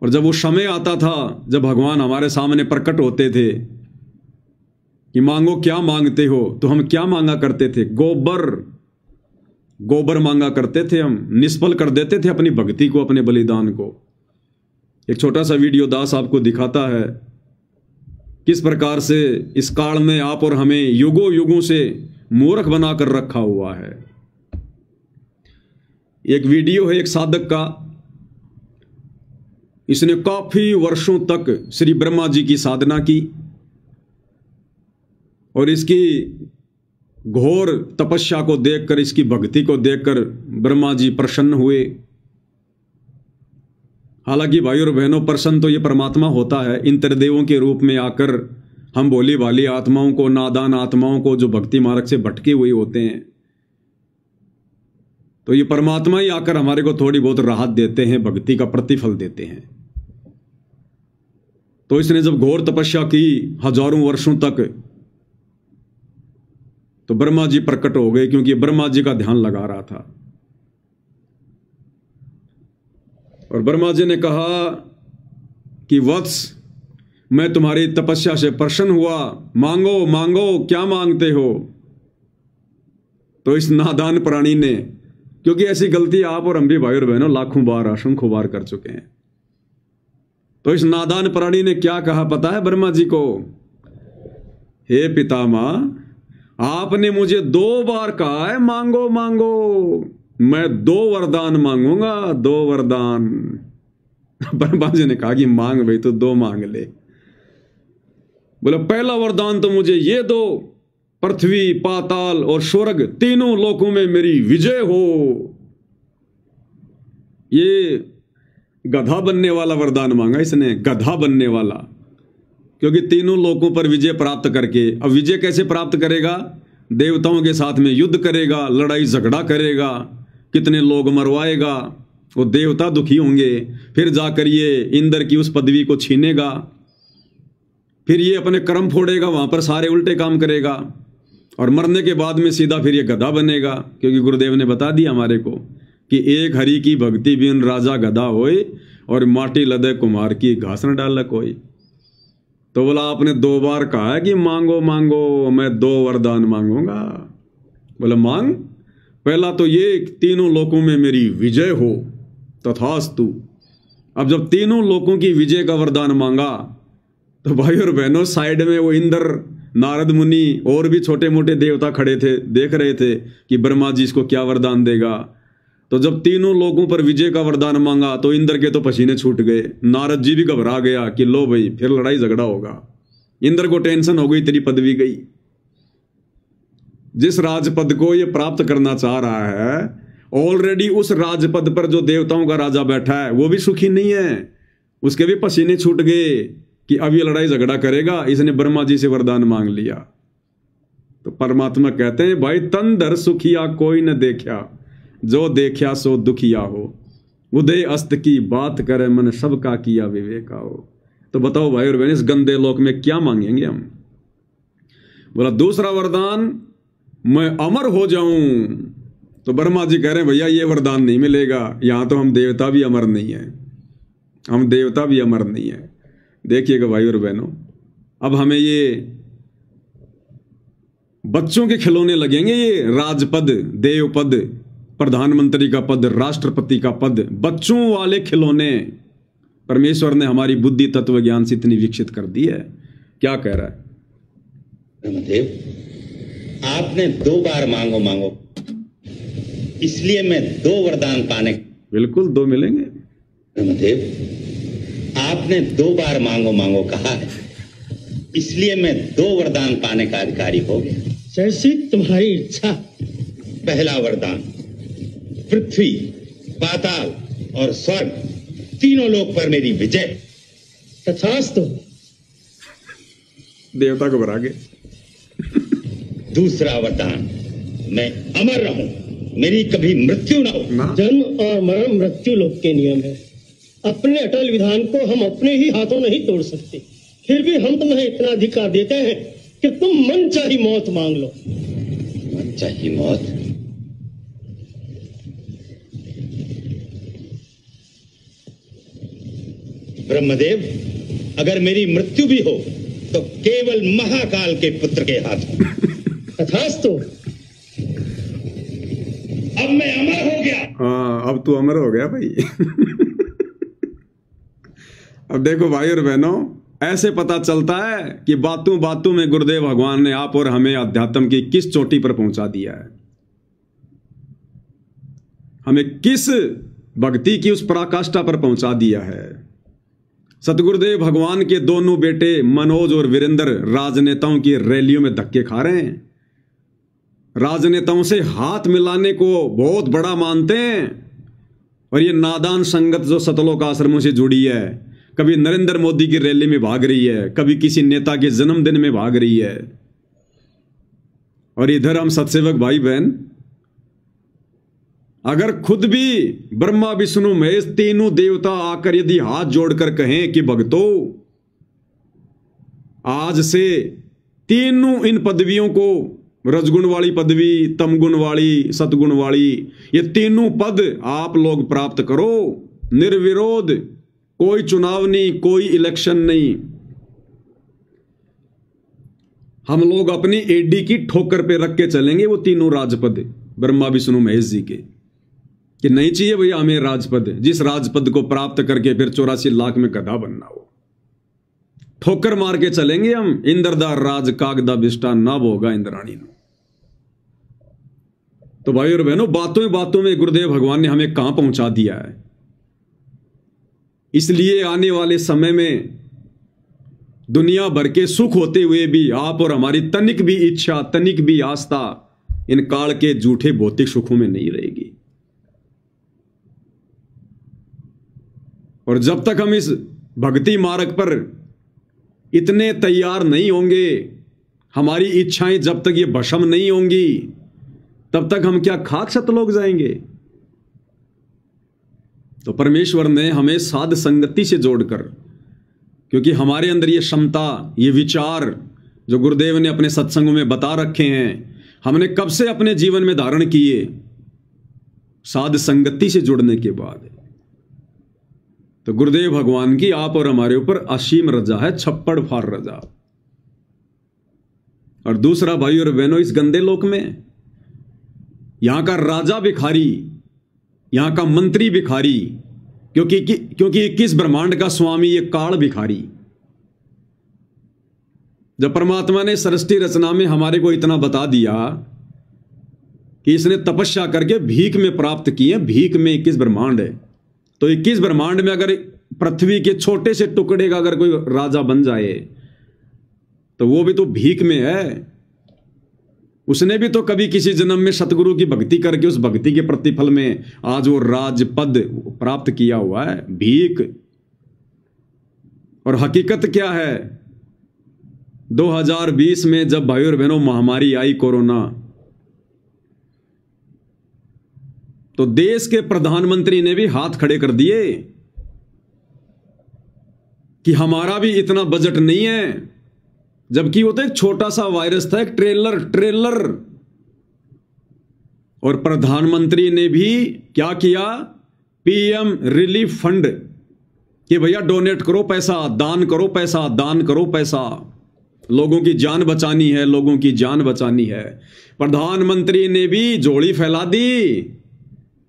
Speaker 1: और जब वो समय आता था, जब भगवान हमारे सामने प्रकट होते थे कि मांगो क्या मांगते हो, तो हम क्या मांगा करते थे? गोबर, गोबर मांगा करते थे। हम निष्फल कर देते थे अपनी भक्ति को, अपने बलिदान को। एक छोटा सा वीडियो दास आपको दिखाता है किस प्रकार से इस काल में आप और हमें युगों युगों से मूर्ख बनाकर रखा हुआ है। एक वीडियो है एक साधक का। इसने काफी वर्षों तक श्री ब्रह्मा जी की साधना की और इसकी घोर तपस्या को देखकर, इसकी भक्ति को देखकर ब्रह्मा जी प्रसन्न हुए। हालांकि भाई और बहनों, प्रसन्न तो ये परमात्मा होता है, इंद्रदेवों के रूप में आकर हम भोली भाली आत्माओं को, नादान आत्माओं को जो भक्ति मार्ग से भटके हुए होते हैं, तो ये परमात्मा ही आकर हमारे को थोड़ी बहुत राहत देते हैं, भक्ति का प्रतिफल देते हैं। तो इसने जब घोर तपस्या की हजारों वर्षों तक, तो ब्रह्मा जी प्रकट हो गए, क्योंकि ब्रह्मा जी का ध्यान लगा रहा था। और ब्रह्मा जी ने कहा कि वत्स, मैं तुम्हारी तपस्या से प्रसन्न हुआ, मांगो मांगो, क्या मांगते हो? तो इस नादान प्राणी ने, क्योंकि ऐसी गलती आप और हम भी भाई और बहनों लाखों बार, असंख्यों बार कर चुके हैं, तो इस नादान प्राणी ने क्या कहा पता है ब्रह्मा जी को? हे पितामह, आपने मुझे 2 बार कहा है मांगो मांगो, मैं 2 वरदान मांगूंगा, 2 वरदान। ब्रह्मा जी ने कहा कि मांग भाई, तो 2 मांग ले। बोले पहला वरदान तो मुझे ये दो, पृथ्वी, पाताल और स्वर्ग तीनों लोकों में मेरी विजय हो। ये गधा बनने वाला वरदान मांगा इसने, गधा बनने वाला, क्योंकि तीनों लोकों पर विजय प्राप्त करके। अब विजय कैसे प्राप्त करेगा? देवताओं के साथ में युद्ध करेगा, लड़ाई झगड़ा करेगा, कितने लोग मरवाएगा, वो देवता दुखी होंगे, फिर जाकर ये इंद्र की उस पदवी को छीनेगा, फिर ये अपने कर्म फोड़ेगा, वहां पर सारे उल्टे काम करेगा, और मरने के बाद में सीधा फिर ये गधा बनेगा। क्योंकि गुरुदेव ने बता दिया हमारे को कि एक हरि की भक्ति बिन राजा गधा होए, और माटी लदे कुम्हार की घास न डाल कोई। तो बोला आपने 2 बार कहा है कि मांगो मांगो, मैं 2 वरदान मांगूंगा। बोला मांग, पहला तो ये तीनों लोकों में मेरी विजय हो, तथास्तु। अब जब तीनों लोकों की विजय का वरदान मांगा तो भाई और बहनों साइड में वो इंद्र, नारद मुनि और भी छोटे मोटे देवता खड़े थे, देख रहे थे कि ब्रह्मा जी इसको क्या वरदान देगा। तो जब तीनों लोगों पर विजय का वरदान मांगा तो इंद्र के तो पसीने छूट गए, नारद जी भी घबरा गया कि लो भाई फिर लड़ाई झगड़ा होगा। इंद्र को टेंशन हो गई, तेरी पदवी गई। जिस राजपद को ये प्राप्त करना चाह रहा है, ऑलरेडी उस राजपद पर जो देवताओं का राजा बैठा है वो भी सुखी नहीं है, उसके भी पसीने छूट गए कि अब ये लड़ाई झगड़ा करेगा। इसने ब्रह्मा जी से वरदान मांग लिया। तो परमात्मा कहते हैं भाई तन धर सुखिया कोई न देखा, जो देखा सो दुखिया हो, उदय अस्त की बात करे मन सबका किया विवेका हो। तो बताओ भाई और बहन, इस गंदे लोक में क्या मांगेंगे हम? बोला दूसरा वरदान, मैं अमर हो जाऊं। तो ब्रह्मा जी कह रहे हैं भैया ये वरदान नहीं मिलेगा, यहां तो हम देवता भी अमर नहीं है, हम देवता भी अमर नहीं है। देखिएगा भाई और बहनों, अब हमें ये बच्चों के खिलौने लगेंगे, ये राजपद, देवपद, प्रधानमंत्री का पद, राष्ट्रपति का पद, बच्चों वाले खिलौने। परमेश्वर ने हमारी बुद्धि तत्व ज्ञान से इतनी विकसित कर दी है। क्या कह रहा है?
Speaker 2: ब्रह्मदेव, आपने 2 बार मांगो मांगो, इसलिए मैं 2 वरदान पाने।
Speaker 1: बिल्कुल 2 मिलेंगे।
Speaker 2: ब्रह्मदेव, आपने 2 बार मांगो मांगो कहा है, इसलिए मैं 2 वरदान पाने का अधिकारी हो गया।
Speaker 3: जैसी तुम्हारी इच्छा।
Speaker 2: पहला वरदान, पृथ्वी, पाताल और स्वर्ग तीनों लोक पर मेरी विजय।
Speaker 3: तथास्तु।
Speaker 1: देवता को भरा गए।
Speaker 2: दूसरा वरदान, मैं अमर रहूं, मेरी कभी मृत्यु ना हो।
Speaker 3: जन्म और मरण मृत्यु लोक के नियम है। अपने अटल विधान को हम अपने ही हाथों नहीं तोड़ सकते, फिर भी हम तुम्हें इतना अधिकार देते हैं कि तुम मन चाही मौत मांग लो।
Speaker 2: मन चाही मौत? ब्रह्मदेव, अगर मेरी मृत्यु भी हो तो केवल महाकाल के पुत्र के हाथ।
Speaker 3: तथास्तु।
Speaker 2: अब मैं अमर हो गया।
Speaker 1: हाँ, अब तू अमर हो गया भाई। अब देखो भाई और बहनों, ऐसे पता चलता है कि बातों बातों में गुरुदेव भगवान ने आप और हमें अध्यात्म की किस चोटी पर पहुंचा दिया है, हमें किस भक्ति की उस पराकाष्ठा पर पहुंचा दिया है। सतगुरुदेव भगवान के दोनों बेटे मनोज और वीरेंद्र राजनेताओं की रैलियों में धक्के खा रहे हैं, राजनेताओं से हाथ मिलाने को बहुत बड़ा मानते हैं। और ये नादान संगत जो सतलोक आश्रमों से जुड़ी है, कभी नरेंद्र मोदी की रैली में भाग रही है, कभी किसी नेता के जन्मदिन में भाग रही है। और इधर हम सत्सेवक भाई बहन, अगर खुद भी ब्रह्मा विष्णु महेश तीनों देवता आकर यदि हाथ जोड़कर कहें कि भक्तों आज से तीनों इन पदवियों को, रजगुण वाली पदवी, तमगुण वाली, सतगुण वाली, ये तीनों पद आप लोग प्राप्त करो निर्विरोध, कोई चुनाव नहीं, कोई इलेक्शन नहीं। हम लोग अपनी एडी की ठोकर पे रख के चलेंगे वो तीनों राजपद ब्रह्मा विष्णु महेश जी के, कि नहीं चाहिए भैया हमें राजपद, जिस राजपद को प्राप्त करके फिर 84 लाख में गधा बनना हो। ठोकर मार के चलेंगे हम, इंद्रदा राज कागदा बिष्टा ना भोगा इंद्राणी नो। तो भाई और बहनों, बातों ही बातों में गुरुदेव भगवान ने हमें कहां पहुंचा दिया है। इसलिए आने वाले समय में दुनिया भर के सुख होते हुए भी आप और हमारी तनिक भी इच्छा, तनिक भी आस्था इन काल के झूठे भौतिक सुखों में नहीं रहेगी। और जब तक हम इस भक्ति मार्ग पर इतने तैयार नहीं होंगे, हमारी इच्छाएं जब तक ये भस्म नहीं होंगी, तब तक हम क्या खाक सतलोक जाएंगे। तो परमेश्वर ने हमें साध संगति से जोड़कर, क्योंकि हमारे अंदर ये क्षमता, ये विचार जो गुरुदेव ने अपने सत्संगों में बता रखे हैं, हमने कब से अपने जीवन में धारण किए, साध संगति से जुड़ने के बाद। तो गुरुदेव भगवान की आप और हमारे ऊपर असीम रजा है, छप्पड़ फाड़ रजा। और दूसरा भाई और बहनों, इस गंदे लोक में यहां का राजा भिखारी, यहां का मंत्री भिखारी, क्योंकि 21 ब्रह्मांड का स्वामी ये काल भिखारी। जब परमात्मा ने सृष्टि रचना में हमारे को इतना बता दिया कि इसने तपस्या करके भीख में प्राप्त किए, भीख में 21 ब्रह्मांड है, तो 21 ब्रह्मांड में अगर पृथ्वी के छोटे से टुकड़े का अगर कोई राजा बन जाए तो वो भी तो भीख में है। उसने भी तो कभी किसी जन्म में सतगुरु की भक्ति करके उस भक्ति के प्रतिफल में आज वो राज पद प्राप्त किया हुआ है, भीख। और हकीकत क्या है, 2020 में जब भाई और बहनों महामारी आई कोरोना, तो देश के प्रधानमंत्री ने भी हाथ खड़े कर दिए कि हमारा भी इतना बजट नहीं है, जबकि वो तो एक छोटा सा वायरस था, एक ट्रेलर। और प्रधानमंत्री ने भी क्या किया, पीएम रिलीफ फंड कि भैया डोनेट करो पैसा, दान करो पैसा, दान करो पैसा, लोगों की जान बचानी है, लोगों की जान बचानी है। प्रधानमंत्री ने भी झोली फैला दी,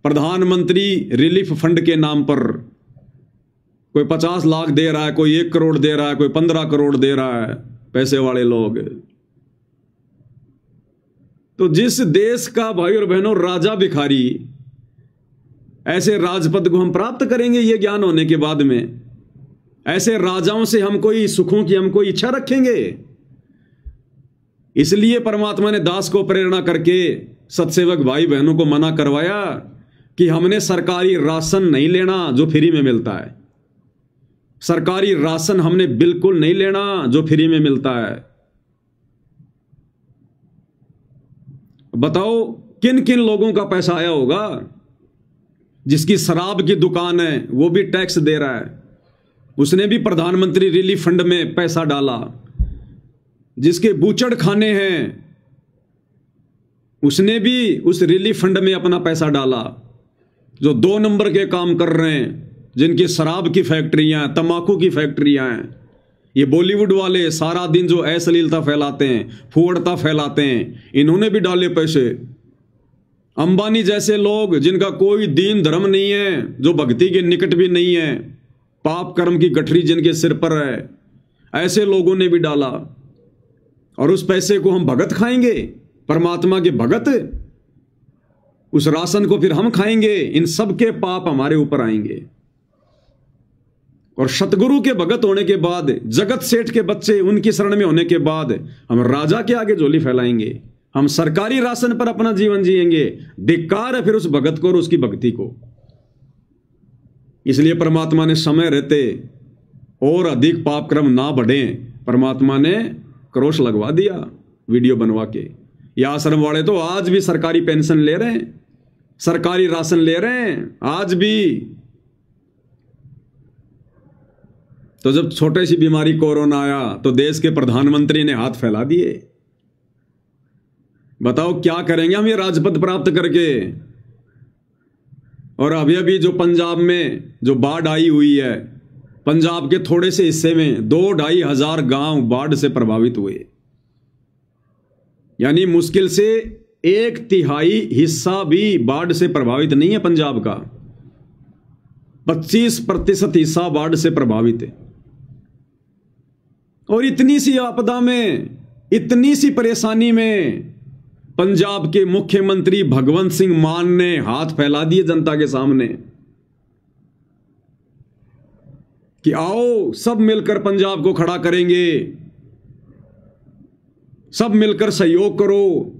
Speaker 1: प्रधानमंत्री रिलीफ फंड के नाम पर। कोई 50 लाख दे रहा है, कोई 1 करोड़ दे रहा है, कोई 15 करोड़ दे रहा है, पैसे वाले लोग। तो जिस देश का भाई और बहनों राजा भिखारी, ऐसे राजपद को हम प्राप्त करेंगे ये ज्ञान होने के बाद में? ऐसे राजाओं से हम कोई सुखों की हम कोई इच्छा रखेंगे? इसलिए परमात्मा ने दास को प्रेरणा करके सत्सेवक भाई बहनों को मना करवाया कि हमने सरकारी राशन नहीं लेना जो फ्री में मिलता है। सरकारी राशन हमने बिल्कुल नहीं लेना जो फ्री में मिलता है। बताओ किन किन लोगों का पैसा आया होगा? जिसकी शराब की दुकान है वो भी टैक्स दे रहा है, उसने भी प्रधानमंत्री रिलीफ फंड में पैसा डाला। जिसके बूचड़ खाने हैं उसने भी उस रिलीफ फंड में अपना पैसा डाला। जो 2 नंबर के काम कर रहे हैं, जिनकी शराब की फैक्ट्रियां, तंबाकू की फैक्ट्रियां हैं, ये बॉलीवुड वाले सारा दिन जो अश्लीलता फैलाते हैं, फूहड़ता फैलाते हैं, इन्होंने भी डाले पैसे। अंबानी जैसे लोग जिनका कोई दीन धर्म नहीं है, जो भक्ति के निकट भी नहीं है, पाप कर्म की गठरी जिनके सिर पर है, ऐसे लोगों ने भी डाला। और उस पैसे को हम भगत खाएंगे, परमात्मा के भगत, उस राशन को फिर हम खाएंगे। इन सब के पाप हमारे ऊपर आएंगे। और सतगुरु के भगत होने के बाद, जगत सेठ के बच्चे उनकी शरण में होने के बाद, हम राजा के आगे झोली फैलाएंगे, हम सरकारी राशन पर अपना जीवन जिएंगे। धिक्कार है फिर उस भगत को और उसकी भक्ति को। इसलिए परमात्मा ने समय रहते और अधिक पाप कर्म ना बढ़े, परमात्मा ने क्रॉस लगवा दिया वीडियो बनवा के। ये आश्रम वाले तो आज भी सरकारी पेंशन ले रहे हैं, सरकारी राशन ले रहे हैं आज भी। तो जब छोटी सी बीमारी कोरोना आया तो देश के प्रधानमंत्री ने हाथ फैला दिए। बताओ क्या करेंगे हम ये राजपद प्राप्त करके? और अभी अभी जो पंजाब में जो बाढ़ आई हुई है, पंजाब के थोड़े से हिस्से में 2-2.5 हजार गांव बाढ़ से प्रभावित हुए। यानी मुश्किल से 1/3 हिस्सा भी बाढ़ से प्रभावित नहीं है पंजाब का, 25% हिस्सा बाढ़ से प्रभावित है। और इतनी सी आपदा में, इतनी सी परेशानी में पंजाब के मुख्यमंत्री भगवंत सिंह मान ने हाथ फैला दिए जनता के सामने कि आओ सब मिलकर पंजाब को खड़ा करेंगे, सब मिलकर सहयोग करो।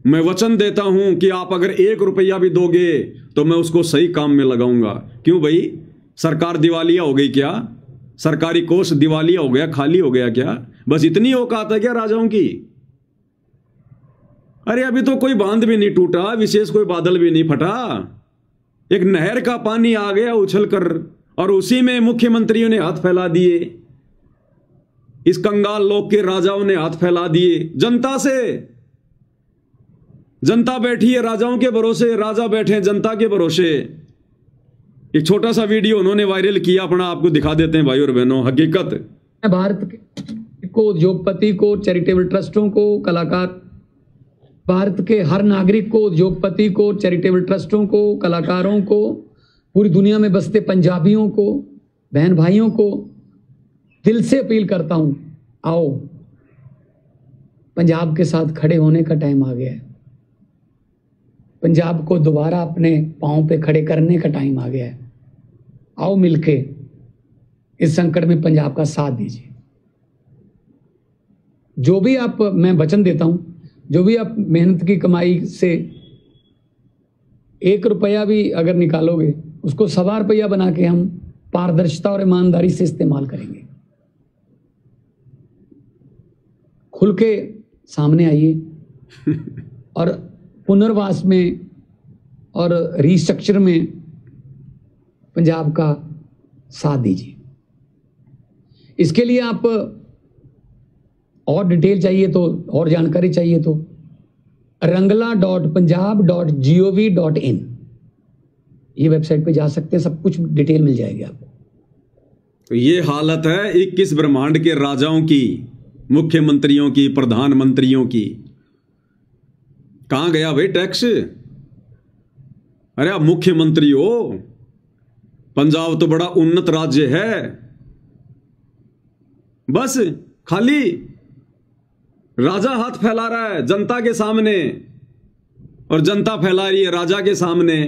Speaker 1: मैं वचन देता हूं कि आप अगर 1 रुपया भी दोगे तो मैं उसको सही काम में लगाऊंगा। क्यों भाई? सरकार दिवालिया हो गई क्या? सरकारी कोष दिवालिया हो गया, खाली हो गया क्या? बस इतनी औकात है क्या राजाओं की? अरे अभी तो कोई बांध भी नहीं टूटा, विशेष कोई बादल भी नहीं फटा, एक नहर का पानी आ गया उछल कर और उसी में मुख्यमंत्रियों ने हाथ फैला दिए, इस कंगाल लोक के राजाओं ने हाथ फैला दिए जनता से। जनता बैठी है राजाओं के भरोसे, राजा बैठे हैं जनता के भरोसे। एक छोटा सा वीडियो उन्होंने वायरल किया अपना, आपको दिखा देते हैं भाई और बहनों। हकीकत
Speaker 4: भारत को, उद्योगपति को, चैरिटेबल ट्रस्टों को, कलाकार, भारत के हर नागरिक को, उद्योगपति को, चैरिटेबल ट्रस्टों को, कलाकारों को, पूरी दुनिया में बसते पंजाबियों को, बहन भाइयों को दिल से अपील करता हूं, आओ पंजाब के साथ खड़े होने का टाइम आ गया है। पंजाब को दोबारा अपने पांव पे खड़े करने का टाइम आ गया है। आओ मिलके इस संकट में पंजाब का साथ दीजिए। जो भी आप, मैं वचन देता हूं, जो भी आप मेहनत की कमाई से 1 रुपया भी अगर निकालोगे, उसको 1.25 रुपया बना के हम पारदर्शिता और ईमानदारी से इस्तेमाल करेंगे। खुल के सामने आइए और पुनर्वास में और रिस्ट्रक्चर में पंजाब का साथ दीजिए। इसके लिए आप और डिटेल चाहिए तो, और जानकारी चाहिए तो rangla.punjab.gov.in ये वेबसाइट पे जा सकते हैं, सब कुछ डिटेल मिल जाएगी आपको।
Speaker 1: तो ये हालत है 21 ब्रह्मांड के राजाओं की, मुख्यमंत्रियों की, प्रधानमंत्रियों की। कहां गया भाई टैक्स? अरे आप मुख्यमंत्री हो, पंजाब तो बड़ा उन्नत राज्य है, बस खाली राजा हाथ फैला रहा है जनता के सामने और जनता फैला रही है राजा के सामने।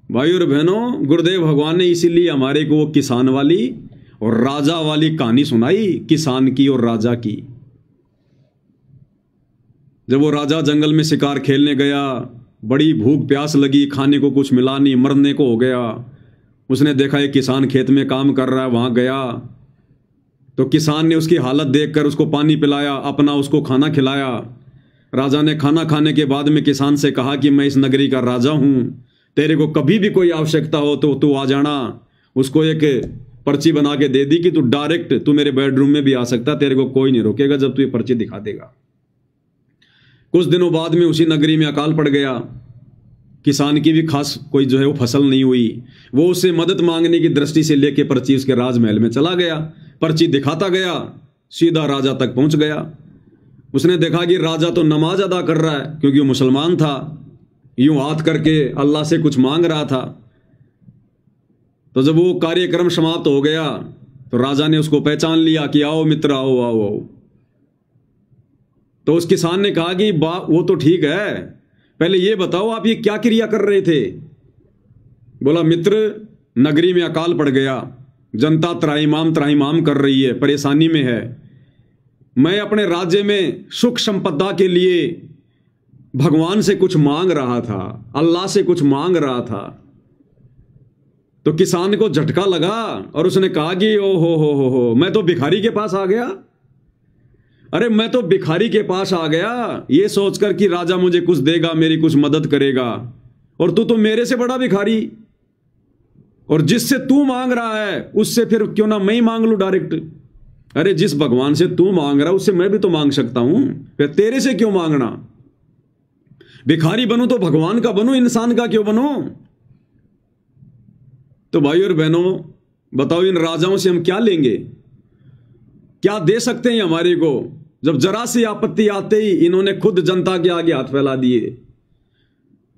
Speaker 1: भाई और बहनों, गुरुदेव भगवान ने इसीलिए हमारे को वो किसान वाली और राजा वाली कहानी सुनाई, किसान की और राजा की। जब वो राजा जंगल में शिकार खेलने गया, बड़ी भूख प्यास लगी, खाने को कुछ मिला नहीं, मरने को हो गया। उसने देखा एक किसान खेत में काम कर रहा है, वहां गया तो किसान ने उसकी हालत देखकर उसको पानी पिलाया, अपना उसको खाना खिलाया। राजा ने खाना खाने के बाद में किसान से कहा कि मैं इस नगरी का राजा हूं, तेरे को कभी भी कोई आवश्यकता हो तो तू आ जाना। उसको एक पर्ची बना के दे दी कि तू डायरेक्ट तू मेरे बेडरूम में भी आ सकता, तेरे को कोई नहीं रोकेगा जब तू ये पर्ची दिखा देगा। कुछ दिनों बाद में उसी नगरी में अकाल पड़ गया। किसान की भी खास कोई जो है वो फसल नहीं हुई। वो उससे मदद मांगने की दृष्टि से लेके पर्ची उसके राजमहल में चला गया, पर्ची दिखाता गया, सीधा राजा तक पहुंच गया। उसने देखा कि राजा तो नमाज अदा कर रहा है, क्योंकि वो मुसलमान था, यूं हाथ करके अल्लाह से कुछ मांग रहा था। तो जब वो कार्यक्रम समाप्त हो गया तो राजा ने उसको पहचान लिया कि आओ मित्र, आओ आओ आओ। तो उस किसान ने कहा कि वो तो ठीक है, पहले ये बताओ आप ये क्या क्रिया कर रहे थे? बोला मित्र, नगरी में अकाल पड़ गया, जनता त्राहिमाम कर रही है, परेशानी में है। मैं अपने राज्य में सुख संपदा के लिए भगवान से कुछ मांग रहा था, अल्लाह से कुछ मांग रहा था। तो किसान को झटका लगा और उसने कहा कि ओ हो, मैं तो भिखारी के पास आ गया। अरे मैं तो भिखारी के पास आ गया ये सोचकर कि राजा मुझे कुछ देगा, मेरी कुछ मदद करेगा, और तू तो मेरे से बड़ा भिखारी। और जिससे तू मांग रहा है उससे फिर क्यों ना मैं ही मांग लूं डायरेक्ट। अरे जिस भगवान से तू मांग रहा है उससे मैं भी तो मांग सकता हूं, फिर तेरे से क्यों मांगना? भिखारी बनूं तो भगवान का बनूं, इंसान का क्यों बनूं? तो भाई और बहनों, बताओ इन राजाओं से हम क्या लेंगे? क्या दे सकते हैं हमारे को, जब जरा सी आपत्ति आते ही इन्होंने खुद जनता के आगे हाथ फैला दिए।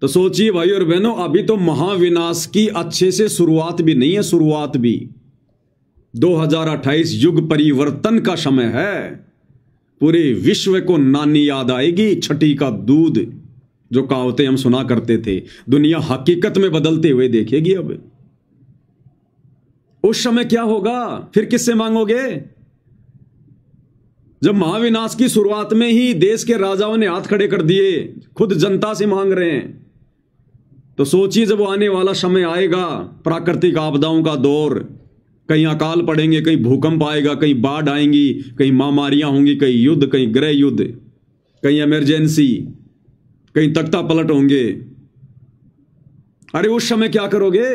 Speaker 1: तो सोचिए भाई और बहनों, अभी तो महाविनाश की अच्छे से शुरुआत भी नहीं है, शुरुआत भी। 2028 युग परिवर्तन का समय है। पूरे विश्व को नानी याद आएगी, छठी का दूध, जो कहावतें हम सुना करते थे, दुनिया हकीकत में बदलते हुए देखेगी। अब उस समय क्या होगा? फिर किससे मांगोगे? जब महाविनाश की शुरुआत में ही देश के राजाओं ने हाथ खड़े कर दिए, खुद जनता से मांग रहे हैं। तो सोचिए जब वो आने वाला समय आएगा, प्राकृतिक आपदाओं का दौर, कहीं अकाल पड़ेंगे, कहीं भूकंप आएगा, कहीं बाढ़ आएंगी, कहीं महामारियां होंगी, कहीं युद्ध, कहीं गृह युद्ध, कहीं इमरजेंसी, कहीं तख्ता पलट होंगे। अरे उस समय क्या करोगे?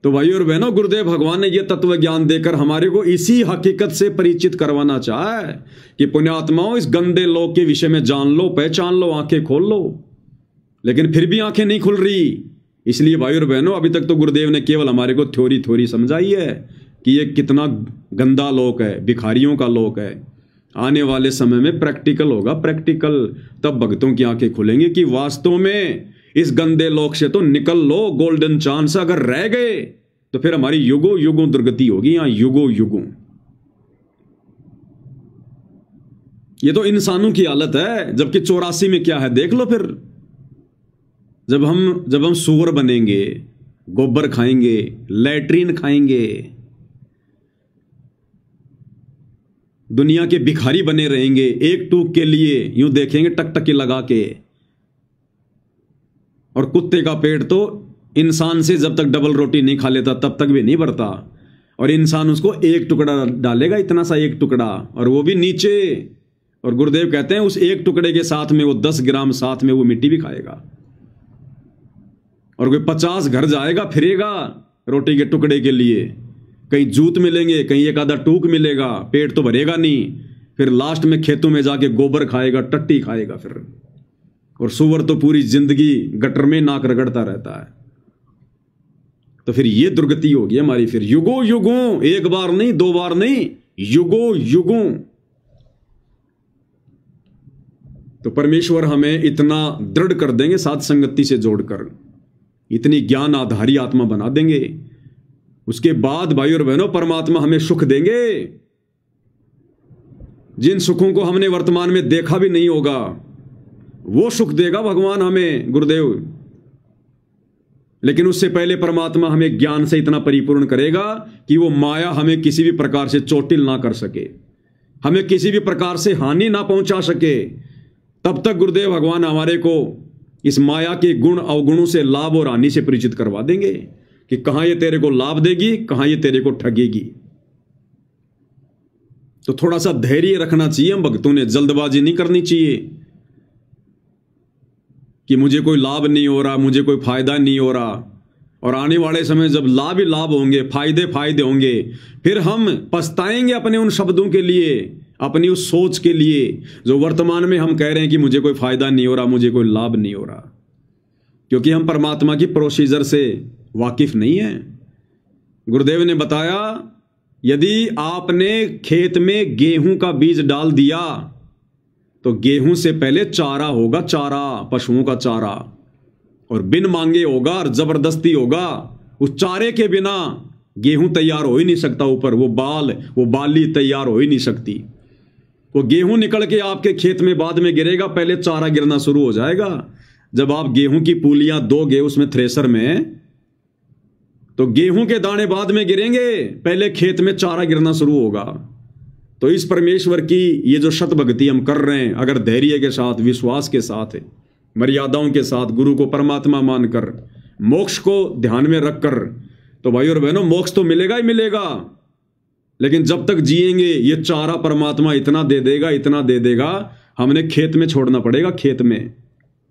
Speaker 1: तो भाई और बहनों, गुरुदेव भगवान ने यह तत्व ज्ञान देकर हमारे को इसी हकीकत से परिचित करवाना चाहा है कि पुण्यात्माओं, इस गंदे लोक के विषय में जान लो, पहचान लो, आंखें खोल लो। लेकिन फिर भी आंखें नहीं खुल रही। इसलिए भाई और बहनों, अभी तक तो गुरुदेव ने केवल हमारे को थ्योरी समझाई है कि ये कितना गंदा लोक है, भिखारियों का लोक है। आने वाले समय में प्रैक्टिकल होगा, प्रैक्टिकल, तब भक्तों की आंखें खुलेंगी कि वास्तव में इस गंदे लोक से तो निकल लो, गोल्डन चांस। अगर रह गए तो फिर हमारी युगों युगों दुर्गति होगी, यहां युगों युगों। ये तो इंसानों की हालत है, जबकि 84 में क्या है देख लो। फिर जब हम सूअर बनेंगे, गोबर खाएंगे, लैट्रीन खाएंगे, दुनिया के भिखारी बने रहेंगे, एक टूक के लिए यूं देखेंगे टकटकी लगा के। और कुत्ते का पेट तो इंसान से जब तक डबल रोटी नहीं खा लेता तब तक भी नहीं भरता, और इंसान उसको एक टुकड़ा डालेगा, इतना सा एक टुकड़ा, और वो भी नीचे। और गुरुदेव कहते हैं उस एक टुकड़े के साथ में वो 10 ग्राम साथ में वो मिट्टी भी खाएगा। और कोई 50 घर जाएगा, फिरेगा रोटी के टुकड़े के लिए, कहीं जूत मिलेंगे, कहीं एक आधा टूक मिलेगा, पेट तो भरेगा नहीं। फिर लास्ट में खेतों में जाके गोबर खाएगा, टट्टी खाएगा फिर। और सुअर तो पूरी जिंदगी गटर में नाक रगड़ता रहता है। तो फिर ये दुर्गति होगी हमारी, फिर युगों युगों, एक बार नहीं, 2 बार नहीं, युगों युगों। तो परमेश्वर हमें इतना दृढ़ कर देंगे, साथ संगति से जोड़कर इतनी ज्ञान आधारी आत्मा बना देंगे। उसके बाद भाई और बहनों, परमात्मा हमें सुख देंगे, जिन सुखों को हमने वर्तमान में देखा भी नहीं होगा, वो सुख देगा भगवान हमें, गुरुदेव। लेकिन उससे पहले परमात्मा हमें ज्ञान से इतना परिपूर्ण करेगा कि वो माया हमें किसी भी प्रकार से चोटिल ना कर सके, हमें किसी भी प्रकार से हानि ना पहुंचा सके। तब तक गुरुदेव भगवान हमारे को इस माया के गुण अवगुणों से, लाभ और हानि से परिचित करवा देंगे कि कहां ये तेरे को लाभ देगी, कहां ये तेरे को ठगेगी। तो थोड़ा सा धैर्य रखना चाहिए हम भक्तों ने, जल्दबाजी नहीं करनी चाहिए कि मुझे कोई लाभ नहीं हो रहा, मुझे कोई फायदा नहीं हो रहा। और आने वाले समय जब लाभ ही लाभ होंगे, फायदे होंगे, फिर हम पछताएंगे अपने उन शब्दों के लिए, अपनी उस सोच के लिए जो वर्तमान में हम कह रहे हैं कि मुझे कोई फायदा नहीं हो रहा, मुझे कोई लाभ नहीं हो रहा, क्योंकि हम परमात्मा की प्रोसीजर से वाकिफ नहीं है। गुरुदेव ने बताया, यदि आपने खेत में गेहूं का बीज डाल दिया तो गेहूं से पहले चारा होगा, चारा, पशुओं का चारा, और बिन मांगे होगा और जबरदस्ती होगा। उस चारे के बिना गेहूं तैयार हो ही नहीं सकता, ऊपर वो बाली तैयार हो ही नहीं सकती। वो गेहूं निकल के आपके खेत में बाद में गिरेगा, पहले चारा गिरना शुरू हो जाएगा। जब आप गेहूं की पूलियां दोगे उसमें थ्रेसर में, तो गेहूं के दाने बाद में गिरेंगे, पहले खेत में चारा गिरना शुरू होगा। तो इस परमेश्वर की ये जो शत भक्ति हम कर रहे हैं, अगर धैर्य के साथ, विश्वास के साथ, मर्यादाओं के साथ, गुरु को परमात्मा मानकर, मोक्ष को ध्यान में रखकर, तो भाई और बहनों मोक्ष तो मिलेगा ही मिलेगा। लेकिन जब तक जिएंगे ये चारा परमात्मा इतना दे देगा, इतना दे देगा, हमने खेत में छोड़ना पड़ेगा, खेत में।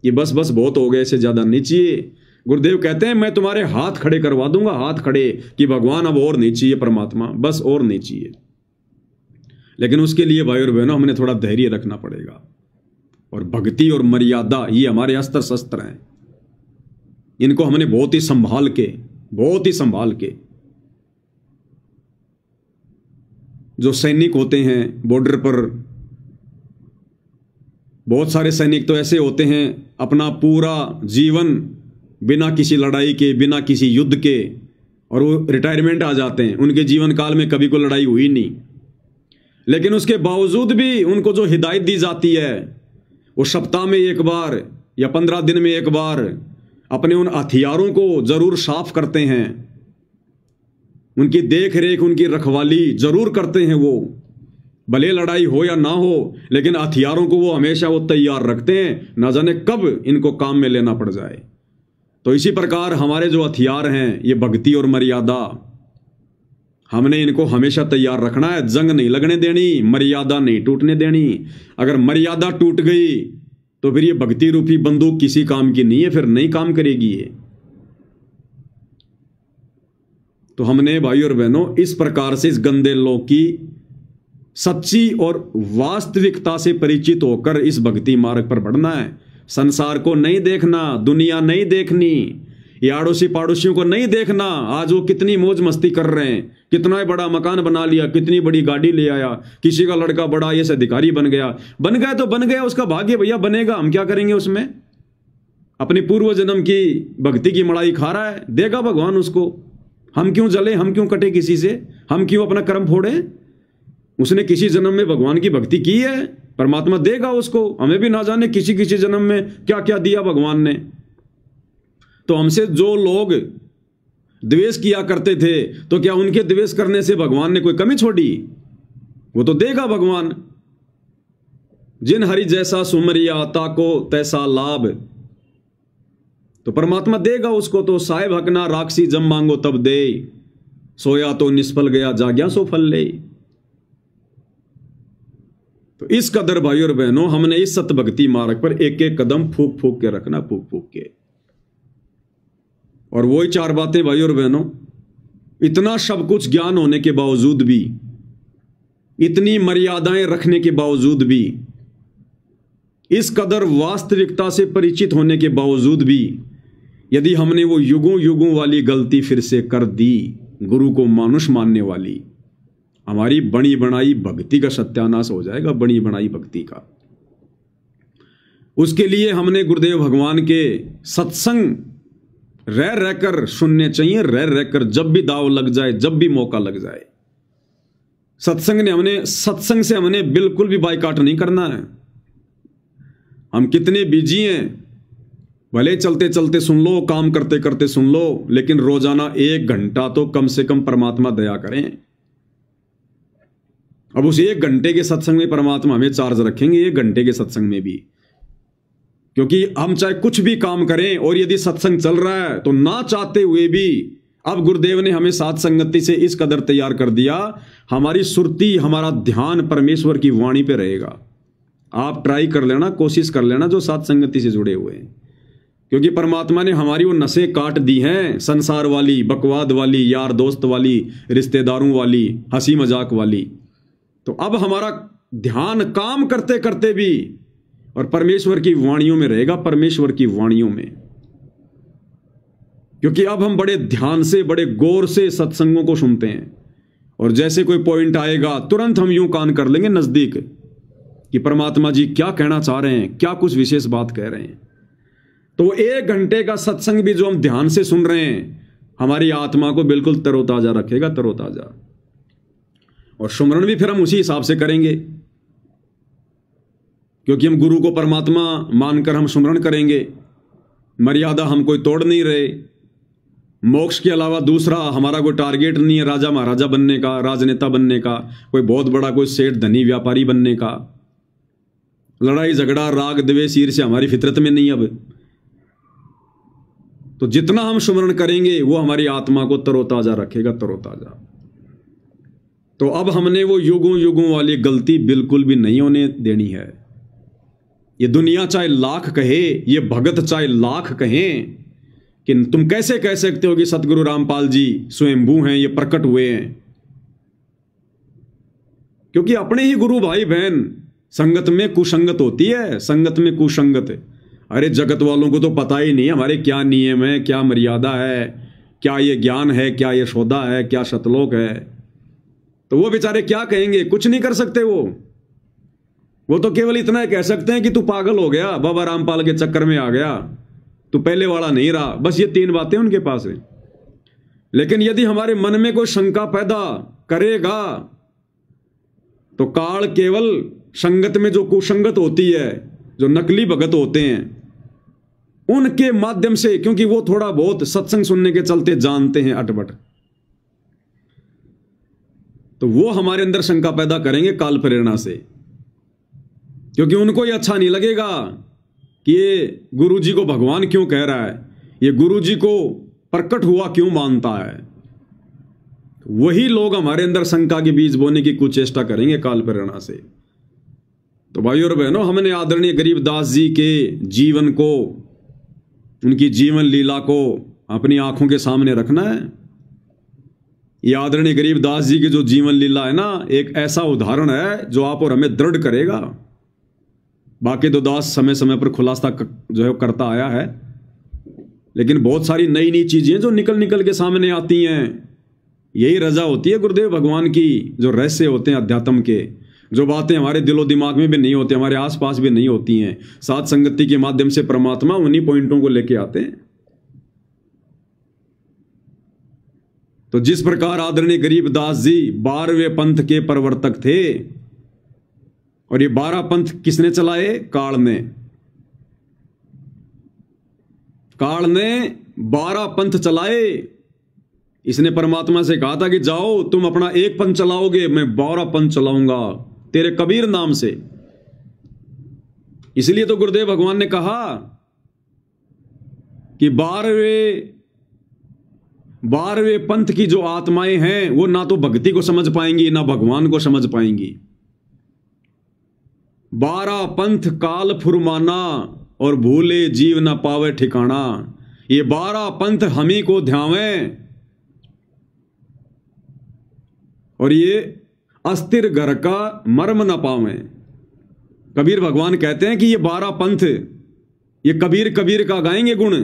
Speaker 1: ये बस बहुत हो गए, इससे ज्यादा नहीं चाहिए। गुरुदेव कहते हैं मैं तुम्हारे हाथ खड़े करवा दूंगा, हाथ खड़े, कि भगवान अब और नहीं चाहिए, परमात्मा बस और नहीं चाहिए। लेकिन उसके लिए भाई और बहनों हमने थोड़ा धैर्य रखना पड़ेगा। और भक्ति और मर्यादा ये हमारे अस्त्र शस्त्र हैं, इनको हमने बहुत ही संभाल के, जो सैनिक होते हैं बॉर्डर पर, बहुत सारे सैनिक तो ऐसे होते हैं अपना पूरा जीवन बिना किसी लड़ाई के, बिना किसी युद्ध के, और वो रिटायरमेंट आ जाते हैं, उनके जीवन काल में कभी कोई लड़ाई हुई नहीं। लेकिन उसके बावजूद भी उनको जो हिदायत दी जाती है, वो सप्ताह में एक बार या 15 दिन में एक बार अपने उन हथियारों को जरूर साफ करते हैं, उनकी देख रेख, उनकी रखवाली जरूर करते हैं वो। भले लड़ाई हो या ना हो, लेकिन हथियारों को वो हमेशा वो तैयार रखते हैं, ना जाने कब इनको काम में लेना पड़ जाए। तो इसी प्रकार हमारे जो हथियार हैं, ये भक्ति और मर्यादा, हमने इनको हमेशा तैयार रखना है। जंग नहीं लगने देनी, मर्यादा नहीं टूटने देनी। अगर मर्यादा टूट गई तो फिर ये भक्ति रूपी बंदूक किसी काम की नहीं है, फिर नहीं काम करेगी ये। तो हमने भाई और बहनों इस प्रकार से इस गंदे लोक की सच्ची और वास्तविकता से परिचित होकर इस भक्ति मार्ग पर बढ़ना है। संसार को नहीं देखना, दुनिया नहीं देखनी, ये आड़ोसी पाड़ोसियों को नहीं देखना। आज वो कितनी मौज मस्ती कर रहे हैं, कितना बड़ा मकान बना लिया, कितनी बड़ी गाड़ी ले आया, किसी का लड़का बड़ा ये अधिकारी बन गया तो बन गया, उसका भाग्य भैया, बनेगा, हम क्या करेंगे उसमें। अपने पूर्व जन्म की भक्ति की मड़ाई खा रहा है, देगा भगवान उसको। हम क्यों जले, हम क्यों कटे किसी से, हम क्यों अपना कर्म फोड़े। उसने किसी जन्म में भगवान की भक्ति की है, परमात्मा देगा उसको। हमें भी ना जाने किसी किसी जन्म में क्या क्या दिया भगवान ने। तो हमसे जो लोग द्वेष किया करते थे, तो क्या उनके द्वेष करने से भगवान ने कोई कमी छोड़ी? वो तो देगा भगवान। जिन हरि जैसा सुमरिया ताको तैसा लाभ, तो परमात्मा देगा उसको। तो साहेब हकना राक्षसी जब मांगो तब दे, सोया तो निष्फल गया जाग्या सो फल ले। तो इस कदर भाई और बहनों हमने इस सत भक्ति मार्ग पर एक एक कदम फूक फूक के रखना, फूक फूक के। और वही चार बातें भाई और बहनों, इतना सब कुछ ज्ञान होने के बावजूद भी, इतनी मर्यादाएं रखने के बावजूद भी, इस कदर वास्तविकता से परिचित होने के बावजूद भी, यदि हमने वो युगों युगों वाली गलती फिर से कर दी, गुरु को मानुष मानने वाली, हमारी बनी बनाई भक्ति का सत्यानाश हो जाएगा, बनी बनाई भक्ति का। उसके लिए हमने गुरुदेव भगवान के सत्संग रह रहकर सुनने चाहिए, रह रहकर, जब भी दाव लग जाए, जब भी मौका लग जाए। सत्संग से हमने बिल्कुल भी बाइकाट नहीं करना है। हम कितने बिजी हैं, भले चलते चलते सुन लो, काम करते करते सुन लो, लेकिन रोजाना 1 घंटा तो कम से कम परमात्मा दया करें। अब उस 1 घंटे के सत्संग में परमात्मा हमें चार्ज रखेंगे, 1 घंटे के सत्संग में भी। क्योंकि हम चाहे कुछ भी काम करें, और यदि सत्संग चल रहा है तो ना चाहते हुए भी अब गुरुदेव ने हमें साथ संगति से इस कदर तैयार कर दिया, हमारी सुरती, हमारा ध्यान परमेश्वर की वाणी पे रहेगा। आप ट्राई कर लेना, कोशिश कर लेना, जो साथ संगति से जुड़े हुए हैं। क्योंकि परमात्मा ने हमारी वो नसें काट दी हैं, संसार वाली, बकवाद वाली, यार दोस्त वाली, रिश्तेदारों वाली, हंसी मजाक वाली। तो अब हमारा ध्यान काम करते करते भी और परमेश्वर की वाणियों में रहेगा, परमेश्वर की वाणियों में। क्योंकि अब हम बड़े ध्यान से, बड़े गौर से सत्संगों को सुनते हैं, और जैसे कोई पॉइंट आएगा तुरंत हम यूं कान कर लेंगे नजदीक कि परमात्मा जी क्या कहना चाह रहे हैं, क्या कुछ विशेष बात कह रहे हैं। तो 1 घंटे का सत्संग भी जो हम ध्यान से सुन रहे हैं, हमारी आत्मा को बिल्कुल तरोताजा रखेगा, तरोताजा। और सुमरण भी फिर हम उसी हिसाब से करेंगे, क्योंकि हम गुरु को परमात्मा मानकर हम सुमरण करेंगे। मर्यादा हम कोई तोड़ नहीं रहे। मोक्ष के अलावा दूसरा हमारा कोई टारगेट नहीं है, राजा महाराजा बनने का, राजनेता बनने का, कोई बहुत बड़ा कोई सेठ धनी व्यापारी बनने का। लड़ाई झगड़ा राग द्वेष ईर्ष्या हमारी फितरत में नहीं। अब तो जितना हम सुमरण करेंगे वो हमारी आत्मा को तरोताजा रखेगा, तरोताजा। तो अब हमने वो युगों युगों वाली गलती बिल्कुल भी नहीं होने देनी है। ये दुनिया चाहे लाख कहे, ये भगत चाहे लाख कहें कि तुम कैसे कह सकते हो कि सतगुरु रामपाल जी स्वयंभू हैं, ये प्रकट हुए हैं। क्योंकि अपने ही गुरु भाई बहन संगत में कुसंगत होती है, संगत में कुसंगत। अरे जगत वालों को तो पता ही नहीं हमारे क्या नियम है, क्या मर्यादा है, क्या ये ज्ञान है, क्या ये सौदा है, क्या सतलोक है। तो वो बेचारे क्या कहेंगे, कुछ नहीं कर सकते। वो तो केवल इतना कह सकते हैं कि तू पागल हो गया, बाबा रामपाल के चक्कर में आ गया, तू पहले वाला नहीं रहा। बस ये 3 बातें उनके पास हैं। लेकिन यदि हमारे मन में कोई शंका पैदा करेगा तो काल केवल संगत में जो कुसंगत होती है, जो नकली भगत होते हैं, उनके माध्यम से, क्योंकि वो थोड़ा बहुत सत्संग सुनने के चलते जानते हैं अटपट, तो वो हमारे अंदर शंका पैदा करेंगे काल प्रेरणा से, क्योंकि उनको ये अच्छा नहीं लगेगा कि ये गुरु जी को भगवान क्यों कह रहा है, ये गुरु जी को प्रकट हुआ क्यों मानता है। वही लोग हमारे अंदर शंका के बीज बोने की कुचेष्टा करेंगे काल प्रेरणा से। तो भाइयों और बहनों, हमने आदरणीय गरीबदास जी के जीवन को, उनकी जीवन लीला को अपनी आंखों के सामने रखना है। ये आदरणीय गरीबदास जी की जो जीवन लीला है ना, एक ऐसा उदाहरण है जो आप और हमें दृढ़ करेगा। बाकी तो दास समय समय पर खुलासा जो है करता आया है, लेकिन बहुत सारी नई नई चीजें जो निकल निकल के सामने आती हैं, यही रजा होती है गुरुदेव भगवान की। जो रहस्य होते हैं अध्यात्म के, जो बातें हमारे दिलो दिमाग में भी नहीं होती, हमारे आसपास भी नहीं होती हैं, साथ संगति के माध्यम से परमात्मा उन्हीं पॉइंटों को लेके आते हैं। तो जिस प्रकार आदरणीय गरीबदास जी 12वें पंथ के प्रवर्तक थे, और ये 12 पंथ किसने चलाए? काल ने। काल ने 12 पंथ चलाए। इसने परमात्मा से कहा था कि जाओ तुम अपना एक पंथ चलाओगे, मैं 12 पंथ चलाऊंगा तेरे कबीर नाम से। इसलिए तो गुरुदेव भगवान ने कहा कि 12वें पंथ की जो आत्माएं हैं वो ना तो भक्ति को समझ पाएंगी ना भगवान को समझ पाएंगी। 12 पंथ काल फुरमाना और भूले जीव न पावे ठिकाना। ये 12 पंथ हम ही को ध्यावें और ये अस्थिर घर का मर्म न पावें। कबीर भगवान कहते हैं कि ये 12 पंथ, ये कबीर कबीर का गाएंगे गुण,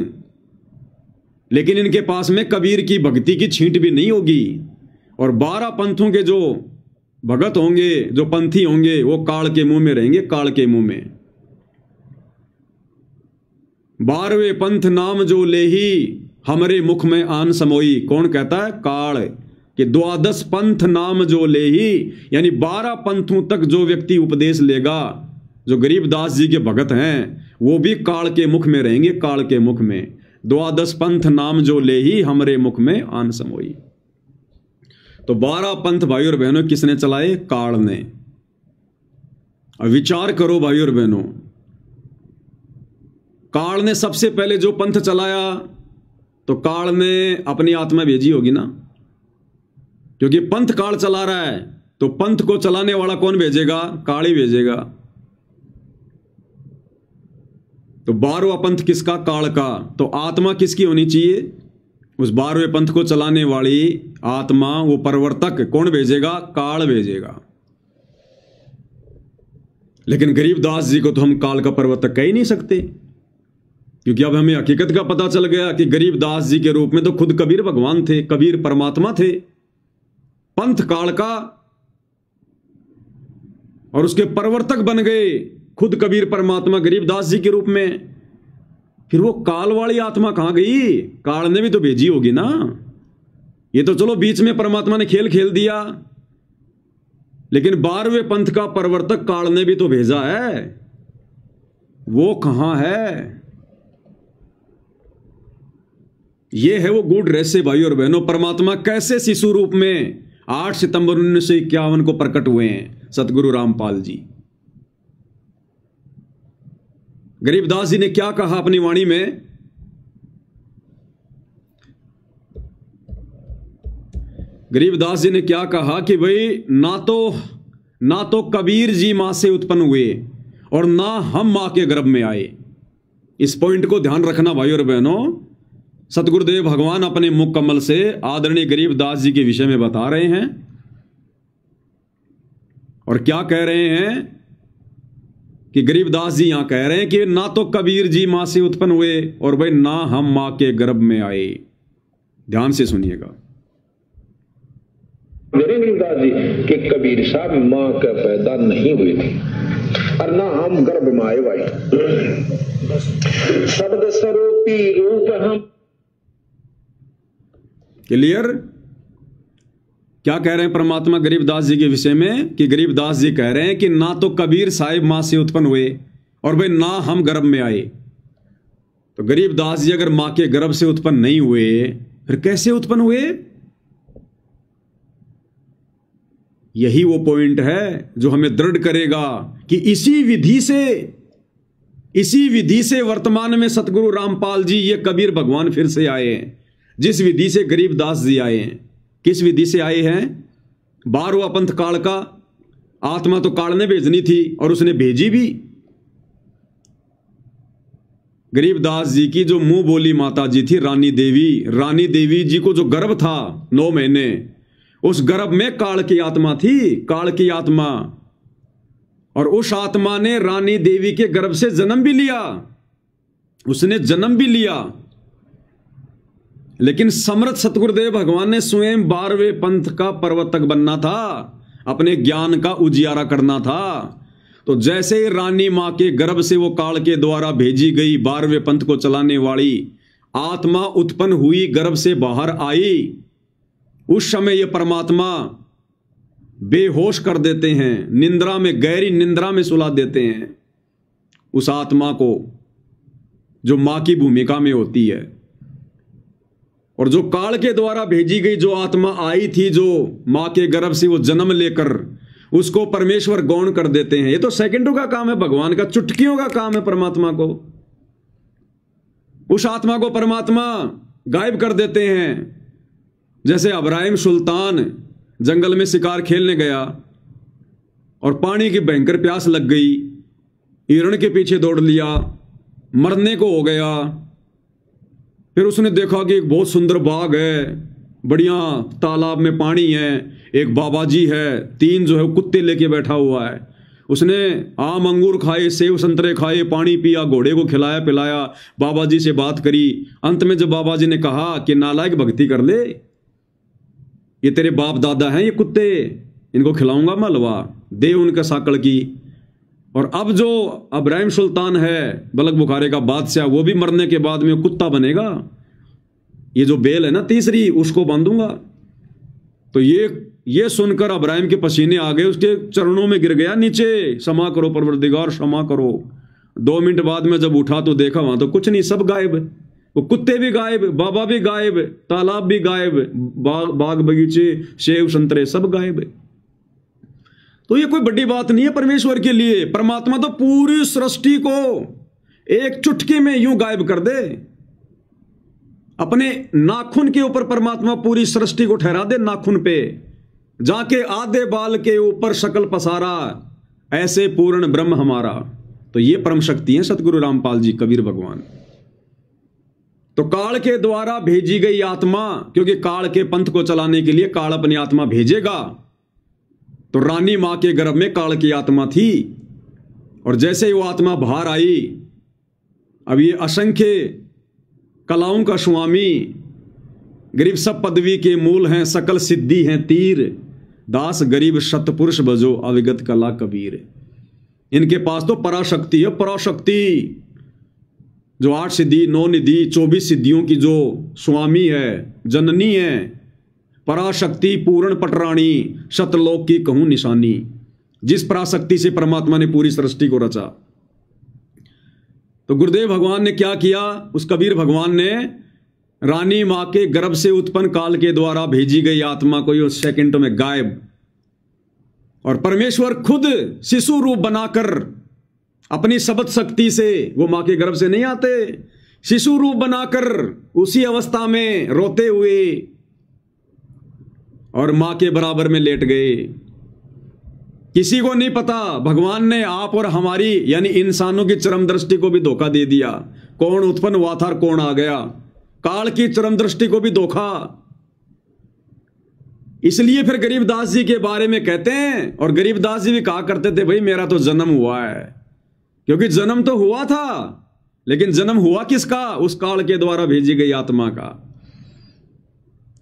Speaker 1: लेकिन इनके पास में कबीर की भक्ति की छींट भी नहीं होगी। और 12 पंथों के जो भगत होंगे, जो पंथी होंगे, वो काल के मुंह में रहेंगे, काल के मुंह में। 12वें पंथ नाम जो लेही हमरे मुख में आन समोई। कौन कहता है? काल। कि 12 पंथ नाम जो लेही, यानी 12 पंथों तक जो व्यक्ति उपदेश लेगा, जो गरीबदास जी के भगत हैं, वो भी काल के मुख में रहेंगे, काल के मुख में। 12 पंथ नाम जो लेही हमरे मुख में आन समोई। तो 12 पंथ भाई और बहनों किसने चलाए? काल ने। अब विचार करो भाई और बहनों, काल ने सबसे पहले जो पंथ चलाया तो काल ने अपनी आत्मा भेजी होगी ना, क्योंकि पंथ काल चला रहा है तो पंथ को चलाने वाला कौन भेजेगा? काल ही भेजेगा। तो 12वां पंथ किसका? काल का। तो आत्मा किसकी होनी चाहिए? उस 12वें पंथ को चलाने वाली आत्मा, वो प्रवर्तक कौन भेजेगा? काल भेजेगा। लेकिन गरीबदास जी को तो हम काल का प्रवर्तक कह ही नहीं सकते, क्योंकि अब हमें हकीकत का पता चल गया कि गरीबदास जी के रूप में तो खुद कबीर भगवान थे, कबीर परमात्मा थे। पंथ काल का और उसके प्रवर्तक बन गए खुद कबीर परमात्मा गरीबदास जी के रूप में। फिर वो काल वाली आत्मा कहां गई? काल ने भी तो भेजी होगी ना। ये तो चलो बीच में परमात्मा ने खेल खेल दिया, लेकिन 12वें पंथ का प्रवर्तक काल ने भी तो भेजा है। वो कहां है? ये है वो गूढ़ रहस्य भाई और बहनों। परमात्मा कैसे शिशु रूप में 8 सितंबर 1951 को प्रकट हुए हैं सतगुरु रामपाल जी। गरीबदास जी ने क्या कहा अपनी वाणी में? गरीबदास जी ने क्या कहा कि भाई ना तो कबीर जी मां से उत्पन्न हुए और ना हम मां के गर्भ में आए। इस पॉइंट को ध्यान रखना भाई और बहनों। सतगुरुदेव भगवान अपने मुख कमल से आदरणीय गरीबदास जी के विषय में बता रहे हैं, और क्या कह रहे हैं कि गरीबदास जी यहां कह रहे हैं कि ना तो कबीर जी मां से उत्पन्न हुए और भाई ना हम मां के गर्भ में आए। ध्यान से सुनिएगा।
Speaker 5: गरीबदास जी के कबीर साहब मां का पैदा नहीं हुए थे और ना हम गर्भ में आए भाई। शब्द स्वरूपी रूप हम।
Speaker 1: क्लियर? क्या कह रहे हैं परमात्मा गरीबदास जी के विषय में? कि गरीबदास जी कह रहे हैं कि ना तो कबीर साहिब मां से उत्पन्न हुए और भाई ना हम गर्भ में आए। तो गरीबदास जी अगर मां के गर्भ से उत्पन्न नहीं हुए, फिर कैसे उत्पन्न हुए? यही वो पॉइंट है जो हमें दृढ़ करेगा कि इसी विधि से वर्तमान में सतगुरु रामपाल जी, ये कबीर भगवान फिर से आए हैं। जिस विधि से गरीबदास जी आए हैं, किस विधि से आए हैं? 12वां पंथ काल का। आत्मा तो काल ने भेजनी थी और उसने भेजी भी। गरीबदास जी की जो मुंह बोली माता जी थी रानी देवी जी को जो गर्भ था 9 महीने, उस गर्भ में काल की आत्मा थी, काल की आत्मा। और उस आत्मा ने रानी देवी के गर्भ से जन्म भी लिया, उसने जन्म भी लिया। लेकिन समर्थ सतगुरुदेव भगवान ने स्वयं 12वें पंथ का प्रवर्तक बनना था, अपने ज्ञान का उजियारा करना था। तो जैसे ही रानी मां के गर्भ से वो काल के द्वारा भेजी गई 12वें पंथ को चलाने वाली आत्मा उत्पन्न हुई, गर्भ से बाहर आई, उस समय ये परमात्मा बेहोश कर देते हैं, निंद्रा में, गहरी निंद्रा में सुला देते हैं उस आत्मा को जो मां की भूमिका में होती है। और जो काल के द्वारा भेजी गई जो आत्मा आई थी, जो मां के गर्भ से वो जन्म लेकर, उसको परमेश्वर गौण कर देते हैं। ये तो सेकंडों का काम है भगवान का, चुटकियों का काम है परमात्मा को। उस आत्मा को परमात्मा गायब कर देते हैं। जैसे अब्राहिम सुल्तान जंगल में शिकार खेलने गया और पानी की भयंकर प्यास लग गई, हिरण के पीछे दौड़ लिया, मरने को हो गया। फिर उसने देखा कि एक बहुत सुंदर बाग है, बढ़िया तालाब में पानी है, एक बाबा जी है, 3 जो है कुत्ते लेके बैठा हुआ है। उसने आम अंगूर खाए, सेब संतरे खाए, पानी पिया, घोड़े को खिलाया पिलाया, बाबा जी से बात करी। अंत में जब बाबा जी ने कहा कि नालायक भक्ति कर ले, ये तेरे बाप दादा हैं ये कुत्ते, इनको खिलाऊंगा मैं हलवा, दे उनके साकड़ की। और अब जो अब्राहिम सुल्तान है, बलक बुखारे का बादशाह, वो भी मरने के बाद में कुत्ता बनेगा। ये जो बेल है ना तीसरी, उसको बांधूंगा। तो ये सुनकर अब्राहिम के पसीने आ गए, उसके चरणों में गिर गया नीचे, क्षमा करो परवरदिगार, क्षमा करो। 2 मिनट बाद में जब उठा तो देखा वहां तो कुछ नहीं, सब गायब। वो कुत्ते भी गायब, बाबा भी गायब, तालाब भी गायब, बाग बगीचे, सेब संतरे सब गायब। तो ये कोई बड़ी बात नहीं है परमेश्वर के लिए। परमात्मा तो पूरी सृष्टि को एक चुटकी में यूं गायब कर दे। अपने नाखून के ऊपर परमात्मा पूरी सृष्टि को ठहरा दे, नाखून पे जाके आधे बाल के ऊपर शकल पसारा, ऐसे पूर्ण ब्रह्म हमारा। तो ये परम शक्ति है सतगुरु रामपाल जी, कबीर भगवान। तो काल के द्वारा भेजी गई आत्मा, क्योंकि काल के पंथ को चलाने के लिए काल अपनी आत्मा भेजेगा, तो रानी मां के गर्भ में काल की आत्मा थी। और जैसे ही वो आत्मा बाहर आई, अब ये असंख्य कलाओं का स्वामी, गरीब सब पदवी के मूल हैं, सकल सिद्धि हैं तीर, दास गरीब सतपुरुष भजो अविगत कला कबीर। इनके पास तो पराशक्ति है, पराशक्ति जो 8 सिद्धि 9 निधि 24 सिद्धियों की जो स्वामी है, जननी है, पराशक्ति पूर्ण पटरानी, शतलोक की कहूं निशानी। जिस पराशक्ति से परमात्मा ने पूरी सृष्टि को रचा। तो गुरुदेव भगवान ने क्या किया? उस कबीर भगवान ने रानी मां के गर्भ से उत्पन्न काल के द्वारा भेजी गई आत्मा को ये सेकंडों में गायब, और परमेश्वर खुद शिशु रूप बनाकर अपनी शब्द शक्ति से, वो मां के गर्भ से नहीं आते, शिशु रूप बनाकर उसी अवस्था में रोते हुए और मां के बराबर में लेट गए। किसी को नहीं पता, भगवान ने आप और हमारी यानी इंसानों की चरम दृष्टि को भी धोखा दे दिया। कौन उत्पन्न हुआ था और कौन आ गया, काल की चरम दृष्टि को भी धोखा। इसलिए फिर गरीबदास जी के बारे में कहते हैं, और गरीबदास जी भी कहा करते थे, भाई मेरा तो जन्म हुआ है, क्योंकि जन्म तो हुआ था, लेकिन जन्म हुआ किसका? उस काल के द्वारा भेजी गई आत्मा का।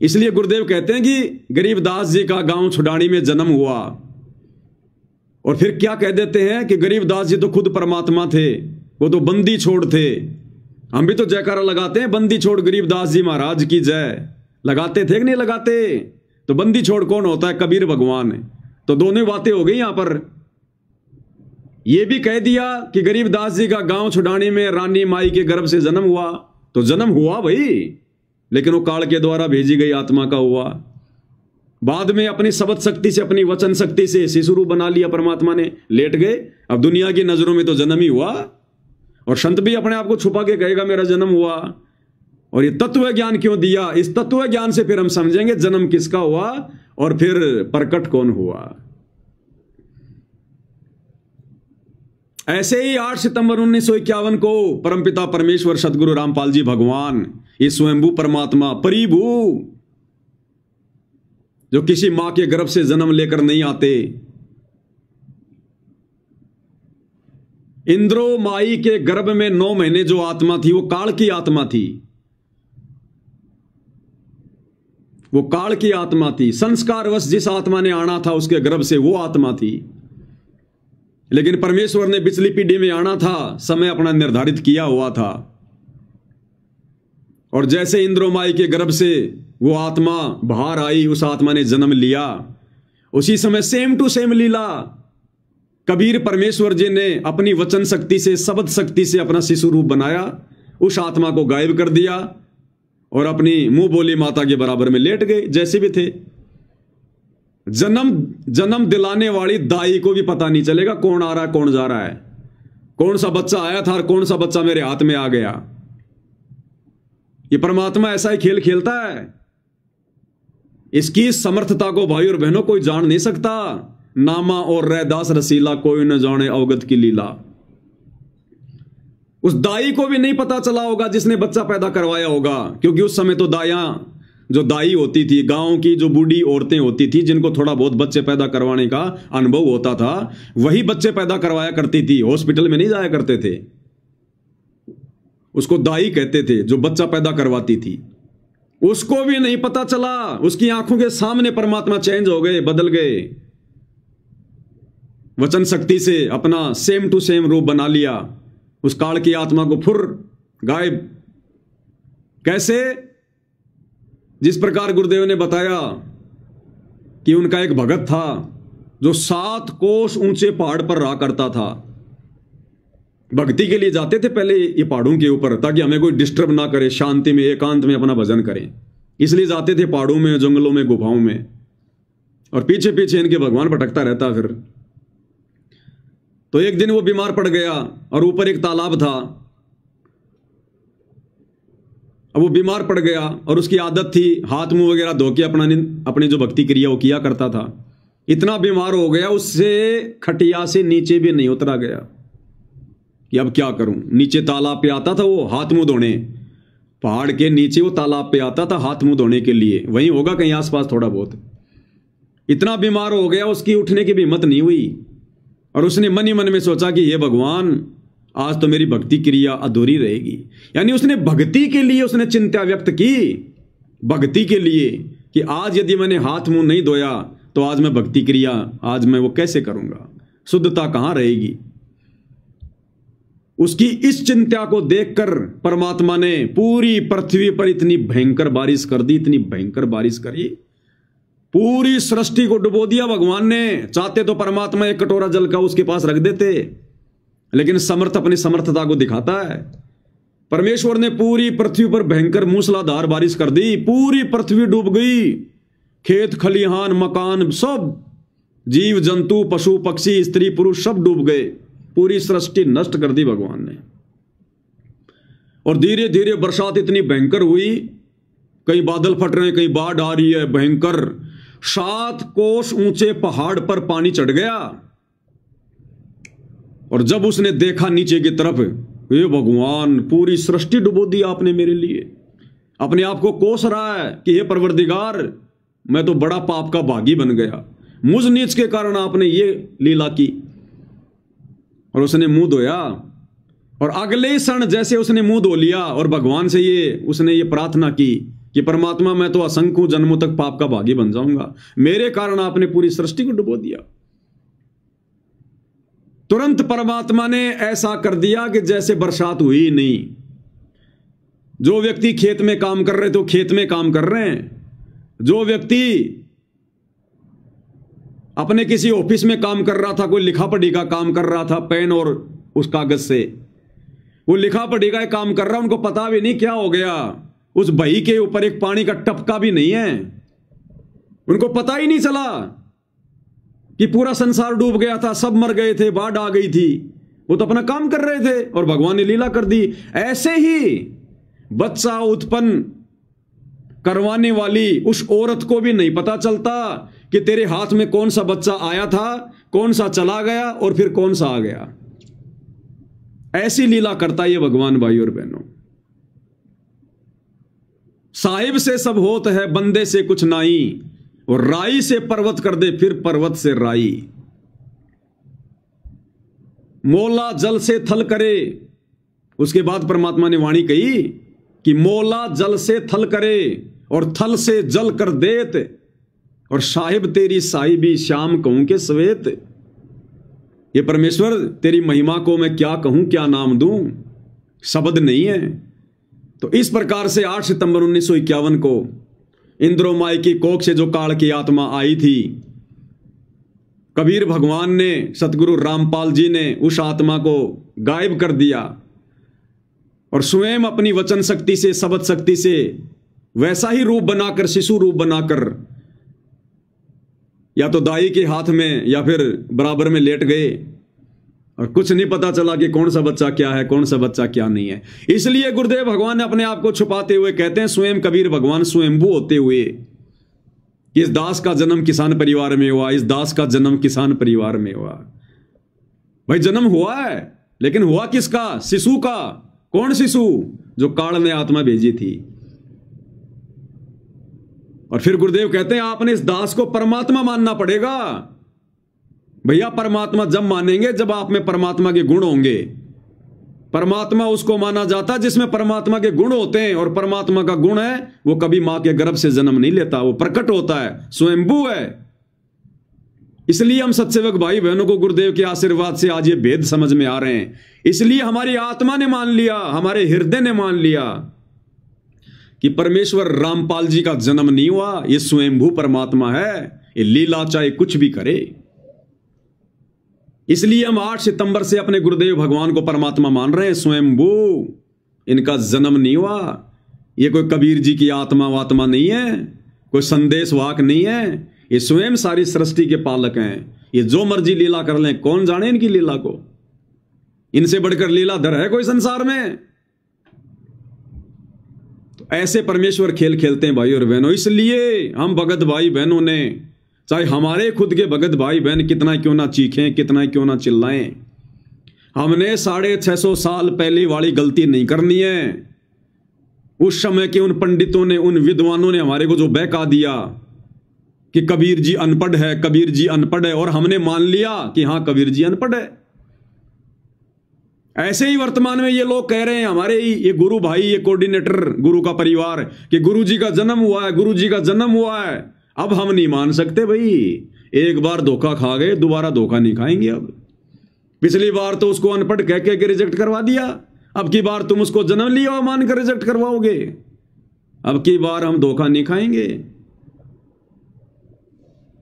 Speaker 1: इसलिए गुरुदेव कहते हैं कि गरीबदास जी का गांव छुडानी में जन्म हुआ। और फिर क्या कह देते हैं कि गरीबदास जी तो खुद परमात्मा थे, वो तो बंदी छोड़ थे। हम भी तो जयकारा लगाते हैं, बंदी छोड़ गरीबदास जी महाराज की जय। लगाते थे कि नहीं लगाते? तो बंदी छोड़ कौन होता है? कबीर भगवान। तो दोनों बातें हो गई यहां पर। यह भी कह दिया कि गरीबदास जी का गांव छुडानी में रानी माई के गर्भ से जन्म हुआ, तो जन्म हुआ भाई, लेकिन वो काल के द्वारा भेजी गई आत्मा का हुआ। बाद में अपनी शब्द शक्ति से, अपनी वचन शक्ति से शिशु रूप बना लिया परमात्मा ने, लेट गए। अब दुनिया की नजरों में तो जन्म ही हुआ, और संत भी अपने आप को छुपा के कहेगा मेरा जन्म हुआ। और ये तत्व ज्ञान क्यों दिया? इस तत्व ज्ञान से फिर हम समझेंगे जन्म किसका हुआ और फिर प्रकट कौन हुआ। ऐसे ही 8 सितंबर 1951 को परमपिता परमेश्वर सदगुरु रामपाल जी भगवान, ये स्वयंभू परमात्मा परिभू, जो किसी मां के गर्भ से जन्म लेकर नहीं आते, इंद्रो माई के गर्भ में 9 महीने जो आत्मा थी वो काल की आत्मा थी, वो काल की आत्मा थी। संस्कारवश जिस आत्मा ने आना था उसके गर्भ से वो आत्मा थी, लेकिन परमेश्वर ने पिछली पीढ़ी में आना था, समय अपना निर्धारित किया हुआ था। और जैसे इंद्रो माई के गर्भ से वो आत्मा बाहर आई, उस आत्मा ने जन्म लिया, उसी समय सेम टू सेम लीला कबीर परमेश्वर जी ने अपनी वचन शक्ति से, शब्द शक्ति से अपना शिशु रूप बनाया, उस आत्मा को गायब कर दिया और अपनी मुंह बोली माता के बराबर में लेट गए जैसे भी थे। जन्म दिलाने वाली दाई को भी पता नहीं चलेगा कौन आ रहा है कौन जा रहा है, कौन सा बच्चा आया था और कौन सा बच्चा मेरे हाथ में आ गया। ये परमात्मा ऐसा ही खेल खेलता है। इसकी समर्थता को भाई और बहनों कोई जान नहीं सकता। नामा और रैदास रसीला कोई न जाने अवगत की लीला। उस दाई को भी नहीं पता चला होगा जिसने बच्चा पैदा करवाया होगा, क्योंकि उस समय तो जो दाई होती थी, गांव की जो बूढ़ी औरतें होती थी, जिनको थोड़ा बहुत बच्चे पैदा करवाने का अनुभव होता था, वही बच्चे पैदा करवाया करती थी, हॉस्पिटल में नहीं जाया करते थे। उसको दाई कहते थे जो बच्चा पैदा करवाती थी। उसको भी नहीं पता चला, उसकी आंखों के सामने परमात्मा चेंज हो गए, बदल गए, वचन शक्ति से अपना सेम टू सेम रूप बना लिया, उस काल की आत्मा को फुर गायब। कैसे? जिस प्रकार गुरुदेव ने बताया कि उनका एक भगत था जो 7 कोस ऊंचे पहाड़ पर रहा करता था। भक्ति के लिए जाते थे पहले ये पहाड़ों के ऊपर, ताकि हमें कोई डिस्टर्ब ना करे, शांति में एकांत में अपना भजन करें, इसलिए जाते थे पहाड़ों में, जंगलों में, गुफाओं में। और पीछे पीछे इनके भगवान भटकता रहता। फिर तो एक दिन वो बीमार पड़ गया और ऊपर एक तालाब था। अब वो बीमार पड़ गया और उसकी आदत थी हाथ मुंह वगैरह धो के अपनी जो भक्ति क्रिया वो किया करता था। इतना बीमार हो गया उससे खटिया से नीचे भी नहीं उतरा गया कि अब क्या करूं। नीचे तालाब पे आता था वो हाथ मुंह धोने, पहाड़ के नीचे वो तालाब पे आता था हाथ मुंह धोने के लिए, वहीं होगा कहीं आसपास थोड़ा बहुत। इतना बीमार हो गया उसकी उठने की भी हिम्मत नहीं हुई और उसने मन ही मन में सोचा कि ये भगवान आज तो मेरी भक्ति क्रिया अधूरी रहेगी। यानी उसने भक्ति के लिए उसने चिंता व्यक्त की, भक्ति के लिए कि आज यदि मैंने हाथ मुंह नहीं धोया तो आज मैं भक्ति क्रिया आज मैं वो कैसे करूंगा, शुद्धता कहां रहेगी। उसकी इस चिंता को देखकर परमात्मा ने पूरी पृथ्वी पर इतनी भयंकर बारिश कर दी, इतनी भयंकर बारिश करी, पूरी सृष्टि को डुबो दिया भगवान ने। चाहते तो परमात्मा एक कटोरा जल का उसके पास रख देते, लेकिन समर्थ अपनी समर्थता को दिखाता है। परमेश्वर ने पूरी पृथ्वी पर भयंकर मूसलाधार बारिश कर दी, पूरी पृथ्वी डूब गई, खेत खलिहान मकान सब, जीव जंतु पशु पक्षी स्त्री पुरुष सब डूब गए, पूरी सृष्टि नष्ट कर दी भगवान ने। और धीरे धीरे बरसात इतनी भयंकर हुई, कहीं बादल फट रहे हैं, कहीं बाढ़ आ रही है भयंकर। 7 कोस ऊंचे पहाड़ पर पानी चढ़ गया और जब उसने देखा नीचे की तरफ, ये भगवान पूरी सृष्टि डुबो दी आपने मेरे लिए। अपने आप को कोस रहा है कि हे परवरदिगार, मैं तो बड़ा पाप का भागी बन गया, मुझ नीच के कारण आपने ये लीला की। और उसने मुंह धोया और अगले क्षण जैसे उसने मुंह धो लिया और भगवान से उसने ये प्रार्थना की कि परमात्मा मैं तो असंख्य जन्मों तक पाप का भागी बन जाऊंगा, मेरे कारण आपने पूरी सृष्टि को डुबो दिया। तुरंत परमात्मा ने ऐसा कर दिया कि जैसे बरसात हुई ही नहीं। जो व्यक्ति खेत में काम कर रहे थे खेत में काम कर रहे हैं, जो व्यक्ति अपने किसी ऑफिस में काम कर रहा था, कोई लिखा पढ़ी का काम कर रहा था पेन और उस कागज से, वो लिखा पढ़ी का काम कर रहा, उनको पता भी नहीं क्या हो गया, उस बही के ऊपर एक पानी का टपका भी नहीं है। उनको पता ही नहीं चला कि पूरा संसार डूब गया था, सब मर गए थे, बाढ़ आ गई थी। वो तो अपना काम कर रहे थे और भगवान ने लीला कर दी। ऐसे ही बच्चा उत्पन्न करवाने वाली उस औरत को भी नहीं पता चलता कि तेरे हाथ में कौन सा बच्चा आया था, कौन सा चला गया और फिर कौन सा आ गया। ऐसी लीला करता ये भगवान। भाई और बहनों, साहिब से सब होत है, बंदे से कुछ नाई, और राई से पर्वत कर दे, फिर पर्वत से राई। मोला जल से थल करे। उसके बाद परमात्मा ने वाणी कही कि मोला जल से थल करे और थल से जल कर देत, और साहिब तेरी साहिबी श्याम कहूं के सवेत। ये परमेश्वर तेरी महिमा को मैं क्या कहूं, क्या नाम दूं, शब्द नहीं है। तो इस प्रकार से 8 सितंबर 1951 को इंद्रोमाई की कोख से जो काल की आत्मा आई थी, कबीर भगवान ने, सतगुरु रामपाल जी ने उस आत्मा को गायब कर दिया और स्वयं अपनी वचन शक्ति से, शब्द शक्ति से वैसा ही रूप बनाकर, शिशु रूप बनाकर, या तो दाई के हाथ में या फिर बराबर में लेट गए और कुछ नहीं पता चला कि कौन सा बच्चा क्या है, कौन सा बच्चा क्या नहीं है। इसलिए गुरुदेव भगवान ने अपने आप को छुपाते हुए कहते हैं, स्वयं कबीर भगवान स्वयंभू होते हुए, इस दास का जन्म किसान परिवार में हुआ, इस दास का जन्म किसान परिवार में हुआ। भाई जन्म हुआ है, लेकिन हुआ किसका? शिशु का। कौन शिशु? जो काल ने आत्मा भेजी थी। और फिर गुरुदेव कहते हैं आपने इस दास को परमात्मा मानना पड़ेगा। भैया परमात्मा जब मानेंगे जब आप में परमात्मा के गुण होंगे। परमात्मा उसको माना जाता है जिसमें परमात्मा के गुण होते हैं, और परमात्मा का गुण है वो कभी मां के गर्भ से जन्म नहीं लेता, वो प्रकट होता है, स्वयंभू है। इसलिए हम सत्सेवक भाई बहनों को गुरुदेव के आशीर्वाद से आज ये भेद समझ में आ रहे हैं। इसलिए हमारी आत्मा ने मान लिया, हमारे हृदय ने मान लिया कि परमेश्वर रामपाल जी का जन्म नहीं हुआ, ये स्वयंभू परमात्मा है, ये लीला चाहे कुछ भी करे। इसलिए हम 8 सितंबर से अपने गुरुदेव भगवान को परमात्मा मान रहे हैं, स्वयंभू। इनका जन्म नहीं हुआ, ये कोई कबीर जी की आत्मा वात्मा नहीं है, कोई संदेश वाक नहीं है, ये स्वयं सारी सृष्टि के पालक हैं। ये जो मर्जी लीला कर लें, कौन जाने इनकी लीला को। इनसे बढ़कर लीलाधर है कोई संसार में? तो ऐसे परमेश्वर खेल खेलते हैं भाई और बहनों। इसलिए हम भगत भाई बहनों ने, चाहे हमारे खुद के भगत भाई बहन कितना क्यों ना चीखें, कितना क्यों ना चिल्लाएं, हमने 650 साल पहले वाली गलती नहीं करनी है। उस समय के उन पंडितों ने, उन विद्वानों ने हमारे को जो बहका दिया कि कबीर जी अनपढ़ है, कबीर जी अनपढ़ है, और हमने मान लिया कि हां कबीर जी अनपढ़ है। ऐसे ही वर्तमान में ये लोग कह रहे हैं, हमारे ये गुरु भाई, ये कोऑर्डिनेटर गुरु का परिवार, कि गुरु जी का जन्म हुआ है, गुरु जी का जन्म हुआ है। अब हम नहीं मान सकते भाई, एक बार धोखा खा गए, दोबारा धोखा नहीं खाएंगे। अब पिछली बार तो उसको अनपढ़ कह के रिजेक्ट करवा दिया, अब की बार तुम उसको जन्म लिया और मान कर रिजेक्ट करवाओगे। अब की बार हम धोखा नहीं खाएंगे।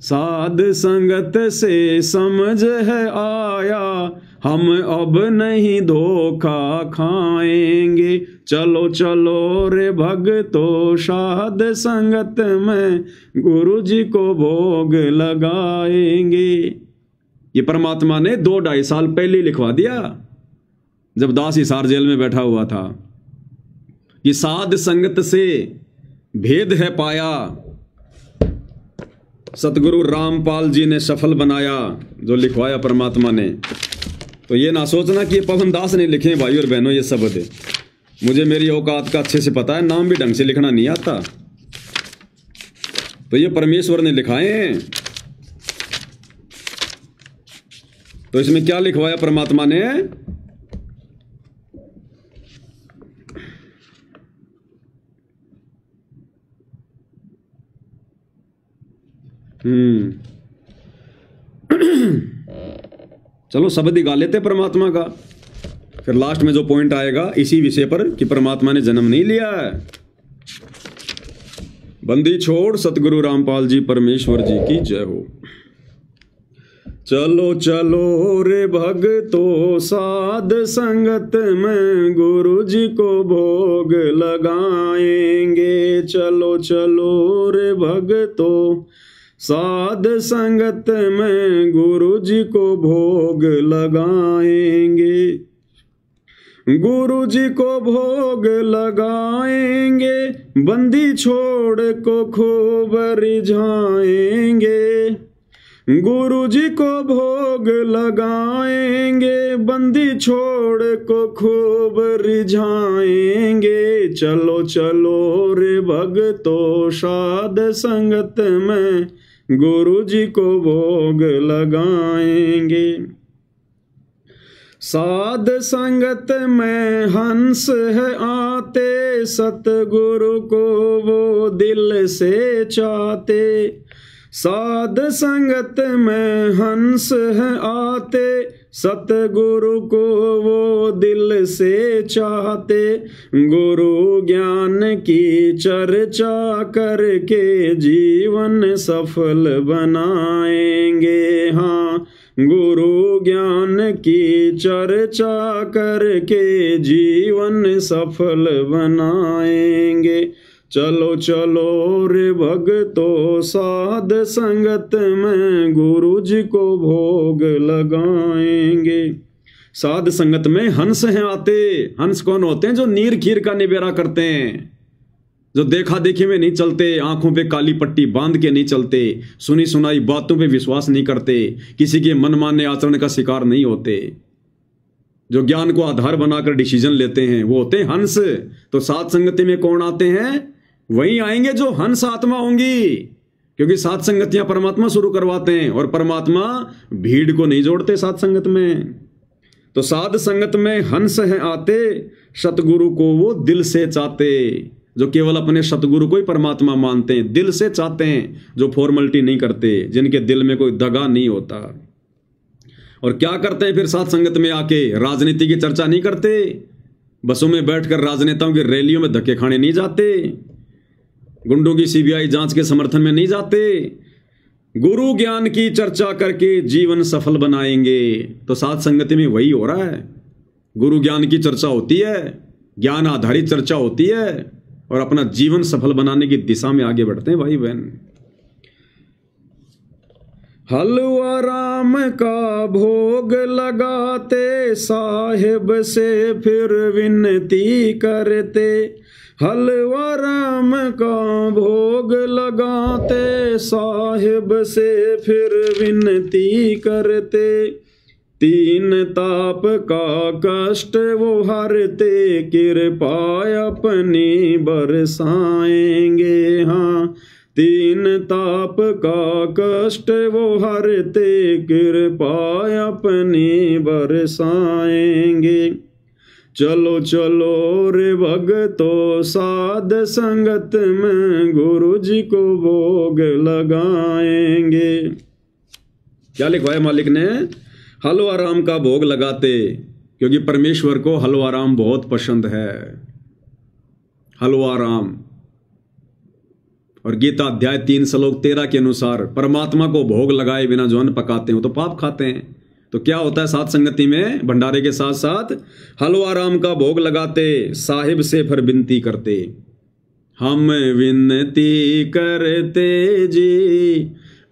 Speaker 1: साध संगत से समझ है आया, हम अब नहीं धोखा खाएंगे। चलो चलो रे भगतो, साध संगत में गुरु जी को भोग लगाएंगे। ये परमात्मा ने 2-2.5 साल पहले लिखवा दिया, जब दास हिसार जेल में बैठा हुआ था, कि साध संगत से भेद है पाया, सतगुरु रामपाल जी ने सफल बनाया, जो लिखवाया परमात्मा ने। तो ये ना सोचना कि ये पवन दास ने लिखे भाई और बहनों ये शब्द है। मुझे मेरी औकात का अच्छे से पता है, नाम भी ढंग से लिखना नहीं आता, तो ये परमेश्वर ने लिखाए हैं। तो इसमें क्या लिखवाया परमात्मा ने? चलो शब्द ही गा लेते परमात्मा का, फिर लास्ट में जो पॉइंट आएगा इसी विषय पर कि परमात्मा ने जन्म नहीं लिया है। बंदी छोड़ सतगुरु रामपाल जी परमेश्वर जी की जय हो। चलो चलो रे भगतो, साध संगत में गुरु जी को भोग लगाएंगे। चलो चलो रे भगतो, साध संगत में गुरु जी को भोग लगाएंगे, गुरु जी को भोग लगाएंगे, बंदी छोड़ को खूब रिझाएंगे, गुरु जी को भोग लगाएंगे, बंदी छोड़ को खूब रिझाएंगे। चलो चलो रे भगतो साध संगत में गुरु जी को भोग लगाएंगे। साध संगत में हंस है आते, सतगुरु को वो दिल से चाहते, साध संगत में हंस है आते, सतगुरु को वो दिल से चाहते, गुरु ज्ञान की चर्चा करके जीवन सफल बनाएंगे। हाँ, गुरु ज्ञान की चर्चा करके जीवन सफल बनाएंगे। चलो चलो रे भगतो साध संगत में गुरु जी को भोग लगाएंगे। साध संगत में हंस हैं आते। हंस कौन होते हैं? जो नीर खीर का निबेरा करते हैं, जो देखा देखी में नहीं चलते, आंखों पे काली पट्टी बांध के नहीं चलते, सुनी सुनाई बातों पे विश्वास नहीं करते, किसी के मनमाने आचरण का शिकार नहीं होते, जो ज्ञान को आधार बनाकर डिसीजन लेते हैं, वो होते हैं हंस। तो साध संगति में कौन आते हैं? वही आएंगे जो हंस आत्मा होंगी, क्योंकि साध संगतियां परमात्मा शुरू करवाते हैं और परमात्मा भीड़ को नहीं जोड़ते साध संगत में। तो साध संगत में हंस हैं आते, सतगुरु को वो दिल से चाहते, जो केवल अपने सतगुरु को ही परमात्मा मानते हैं, दिल से चाहते हैं, जो फॉर्मेलिटी नहीं करते, जिनके दिल में कोई दगा नहीं होता। और क्या करते हैं फिर साध संगत में आके? राजनीति की चर्चा नहीं करते, बसों में बैठकर राजनेताओं की रैलियों में धक्के खाने नहीं जाते, गुंडों की सीबीआई जांच के समर्थन में नहीं जाते, गुरु ज्ञान की चर्चा करके जीवन सफल बनाएंगे। तो साध संगति में वही हो रहा है, गुरु ज्ञान की चर्चा होती है, ज्ञान आधारित चर्चा होती है, और अपना जीवन सफल बनाने की दिशा में आगे बढ़ते हैं भाई बहन। हलवा राम का भोग लगाते, साहिब से फिर विनती करते, हलवा राम का भोग लगाते, साहिब से फिर विनती करते, तीन ताप का कष्ट वो हरते, कृपा अपनी बरसाएंगे। हाँ, तीन ताप का कष्ट वो हरते, कृपा अपनी बरसाएंगे। चलो चलो रे भगतो साध संगत में गुरु जी को भोग लगाएंगे। क्या लिखवाया मालिक ने? हलवा राम का भोग लगाते, क्योंकि परमेश्वर को हलवा राम बहुत पसंद है। हलवा राम। और गीता अध्याय 3 श्लोक 13 के अनुसार परमात्मा को भोग लगाए बिना जो अन्न पकाते हो तो पाप खाते हैं। तो क्या होता है साध संगति में? भंडारे के साथ साथ हलवा राम का भोग लगाते, साहिब से फिर विनती करते, हम विनती करते जी,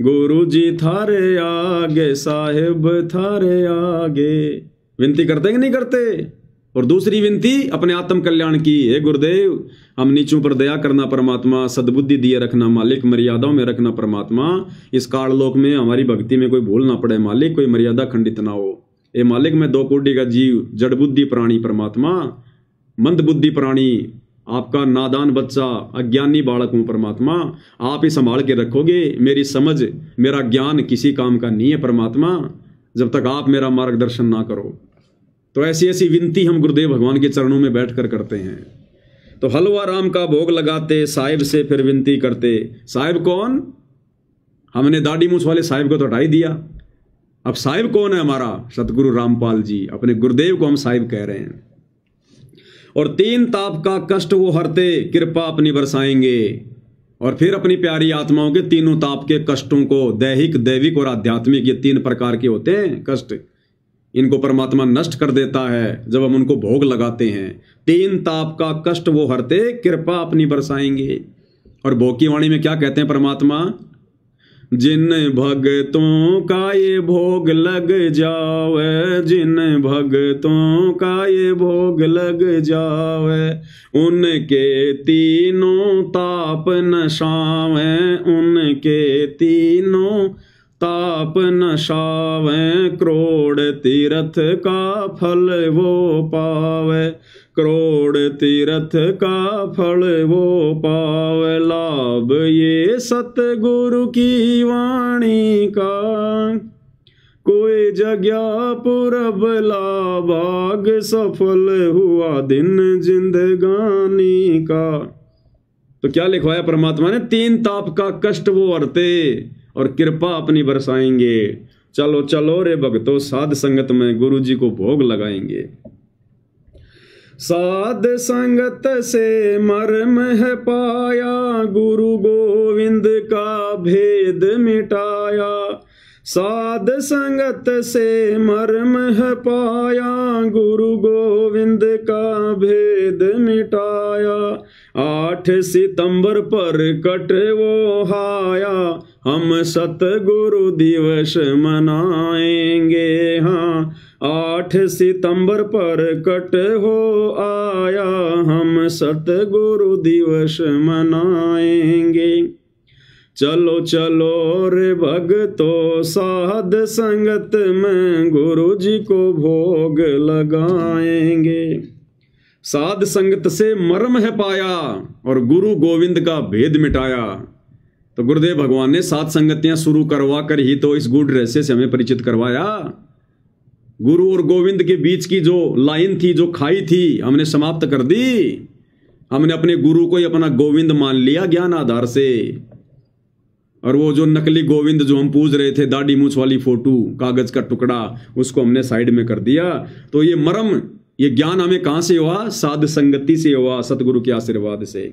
Speaker 1: गुरु जी थारे आगे, साहिब थारे आगे। विनती करते कि नहीं करते? और दूसरी विनती अपने आत्म कल्याण की, हे गुरुदेव हम नीचों पर दया करना परमात्मा, सद्बुद्धि दिए रखना मालिक, मर्यादाओं में रखना परमात्मा, इस काललोक में हमारी भक्ति में कोई भूल ना पड़े मालिक, कोई मर्यादा खंडित ना हो। ए मालिक मैं 2 कोटि का जीव, जड़ बुद्धि प्राणी परमात्मा, मंद बुद्धि प्राणी, आपका नादान बच्चा, अज्ञानी बालक हूं परमात्मा, आप ही संभाल के रखोगे। मेरी समझ, मेरा ज्ञान किसी काम का नहीं है परमात्मा, जब तक आप मेरा मार्गदर्शन ना करो। तो ऐसी ऐसी विनती हम गुरुदेव भगवान के चरणों में बैठकर करते हैं। तो हलवा राम का भोग लगाते, साहिब से फिर विनती करते। साहिब कौन? हमने दाढ़ी मूछ वाले साहिब को तो हटाई दिया, अब साहिब कौन है हमारा? सतगुरु रामपाल जी, अपने गुरुदेव को हम साहिब कह रहे हैं। और 3 ताप का कष्ट वो हरते, कृपा अपनी बरसाएंगे। और फिर अपनी प्यारी आत्माओं के तीनों ताप के कष्टों को, दैहिक, दैविक और आध्यात्मिक, ये 3 प्रकार के होते हैं कष्ट, इनको परमात्मा नष्ट कर देता है जब हम उनको भोग लगाते हैं। 3 ताप का कष्ट वो हरते, कृपा अपनी बरसाएंगे। और भोग की वाणी में क्या कहते हैं परमात्मा? जिन भगतों का ये भोग लग जावे, जिन भगतों का ये भोग लग जावे, उनके तीनों ताप नशावे, उनके तीनों ताप नशावे, करोड़ तीर्थ का फल वो पावे, करोड़ तीर्थ का फल वो पावे, लाभ ये सतगुरु की वाणी का, कोई जगह पूरब लाभाग, सफल हुआ दिन जिंदगानी का। तो क्या लिखवाया परमात्मा ने? 3 ताप का कष्ट वो हरते और कृपा अपनी बरसाएंगे। चलो चलो रे भक्तों, साध संगत में गुरु जी को भोग लगाएंगे। साध संगत से मर्म है पाया, गुरु गोविंद का भेद मिटाया, साध संगत से मर्म है पाया, गुरु गोविंद का भेद मिटाया, 8 सितंबर पर कट वो हाया, हम सतगुरु दिवस मनाएंगे। हाँ, 8 सितंबर पर कट हो आया, हम सतगुरु दिवस मनाएंगे। चलो चलो रे भक्तों, साध संगत में गुरु जी को भोग लगाएंगे। साध संगत से मर्म है पाया और गुरु गोविंद का भेद मिटाया। तो गुरुदेव भगवान ने साध संगतियां शुरू करवा कर ही तो इस गूढ़ रहस्य से हमें परिचित करवाया। गुरु और गोविंद के बीच की जो लाइन थी, जो खाई थी, हमने समाप्त कर दी। हमने अपने गुरु को ही अपना गोविंद मान लिया ज्ञान आधार से, और वो जो नकली गोविंद जो हम पूज रहे थे, दाढ़ी मूछ वाली फोटो, कागज का टुकड़ा, उसको हमने साइड में कर दिया। तो ये मर्म, ये ज्ञान हमें कहां से हुआ? साध संगति से हुआ, सतगुरु के आशीर्वाद से।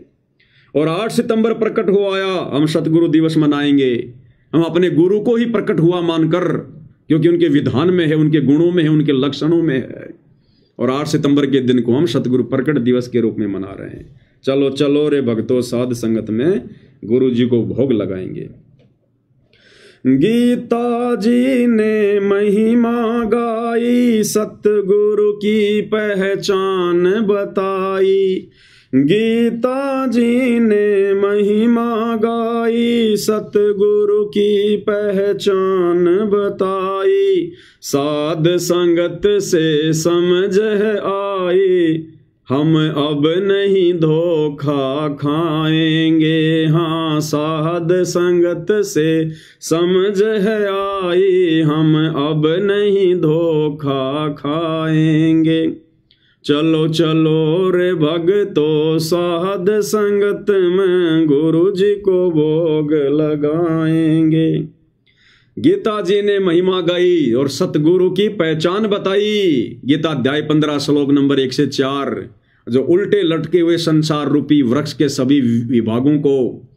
Speaker 1: और 8 सितंबर प्रकट हो आया, हम सतगुरु दिवस मनाएंगे। हम अपने गुरु को ही प्रकट हुआ मानकर, क्योंकि उनके विधान में है, उनके गुणों में है, उनके लक्षणों में है। और 8 सितंबर के दिन को हम सतगुरु प्रकट दिवस के रूप में मना रहे हैं। चलो चलो रे भक्तों, साध संगत में गुरु जी को भोग लगाएंगे। गीता जी ने महिमा गाई, सतगुरु की पहचान बताई। गीता जी ने महिमा गाई, सतगुरु की पहचान बताई। साध संगत से समझ है आई, हम अब नहीं धोखा खाएंगे। हाँ, साध संगत से समझ है आई, हम अब नहीं धोखा खाएंगे। चलो चलो रे भक्तों, साध संगत में गुरु जी को भोग लगाएंगे। गीता जी ने महिमा गाई और सतगुरु की पहचान बताई। गीता अध्याय 15 श्लोक नंबर 1 से 4, जो उल्टे लटके हुए संसार रूपी वृक्ष के सभी विभागों को,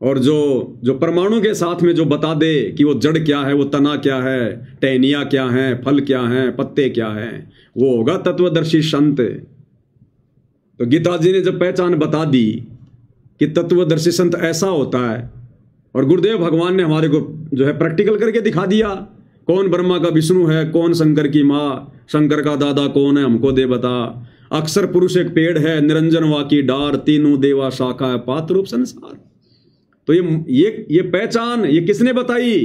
Speaker 1: और जो परमाणु के साथ में जो बता दे कि वो जड़ क्या है, वो तना क्या है, टहनियां क्या है, फल क्या है, पत्ते क्या है, वो होगा तत्वदर्शी संत। तो गीता जी ने जब पहचान बता दी कि तत्वदर्शी संत ऐसा होता है, और गुरुदेव भगवान ने हमारे को जो है प्रैक्टिकल करके दिखा दिया, कौन ब्रह्मा का विष्णु है, कौन शंकर की माँ, शंकर का दादा कौन है, हमको दे बता। अक्षर पुरुष एक पेड़ है, निरंजन वा की डार, तीनों देवा शाखा है, पात्र रूप संसार। तो ये पहचान ये किसने बताई?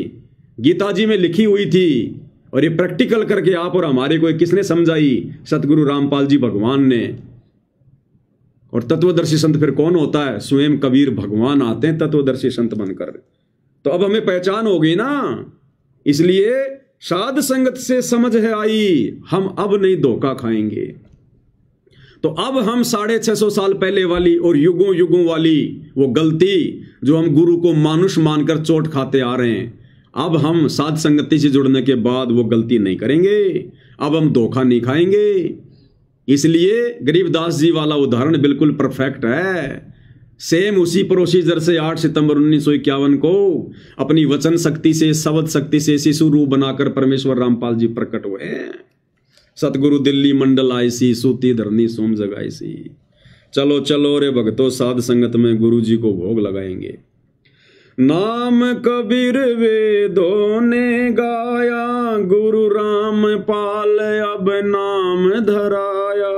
Speaker 1: गीता जी में लिखी हुई थी, और ये प्रैक्टिकल करके आप और हमारे को किसने समझाई? सतगुरु रामपाल जी भगवान ने। और तत्वदर्शी संत फिर कौन होता है? स्वयं कबीर भगवान आते हैं तत्वदर्शी संत बनकर। तो अब हमें पहचान हो गई ना, इसलिए साध संगत से समझ है आई, हम अब नहीं धोखा खाएंगे। तो अब हम 650 साल पहले वाली और युगों युगों वाली वो गलती जो हम गुरु को मानुष मानकर चोट खाते आ रहे हैं, अब हम साध संगति से जुड़ने के बाद वो गलती नहीं करेंगे। अब हम धोखा नहीं खाएंगे। इसलिए गरीबदास जी वाला उदाहरण बिल्कुल परफेक्ट है। सेम उसी प्रोसीजर से 8 सितंबर 1951 को अपनी वचन शक्ति से, शब्द शक्ति से शिशु रूप बनाकर परमेश्वर रामपाल जी प्रकट हुए। सतगुरु दिल्ली मंडल आईसी, सूती धरनी सोम जगाईसी। चलो चलो रे भक्तों, साध संगत में गुरु जी को भोग लगाएंगे। नाम कबीर वेदों ने गाया, गुरु रामपाल अब नाम धराया।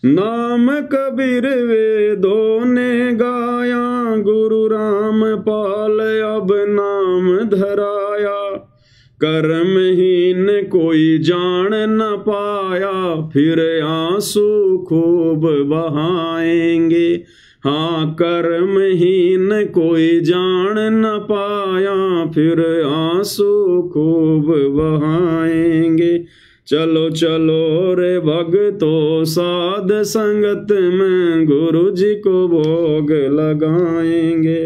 Speaker 1: नाम कबीर वेदों ने गाया, गुरु रामपाल अब नाम धराया। कर्महीन कोई जान न पाया, फिर आंसू खूब बहाएंगे। हाँ, कर्महीन कोई जान न पाया, फिर आंसू खूब बहाएंगे। चलो चलो रे भक्तों साध संगत में, गुरु जी को भोग लगाएंगे।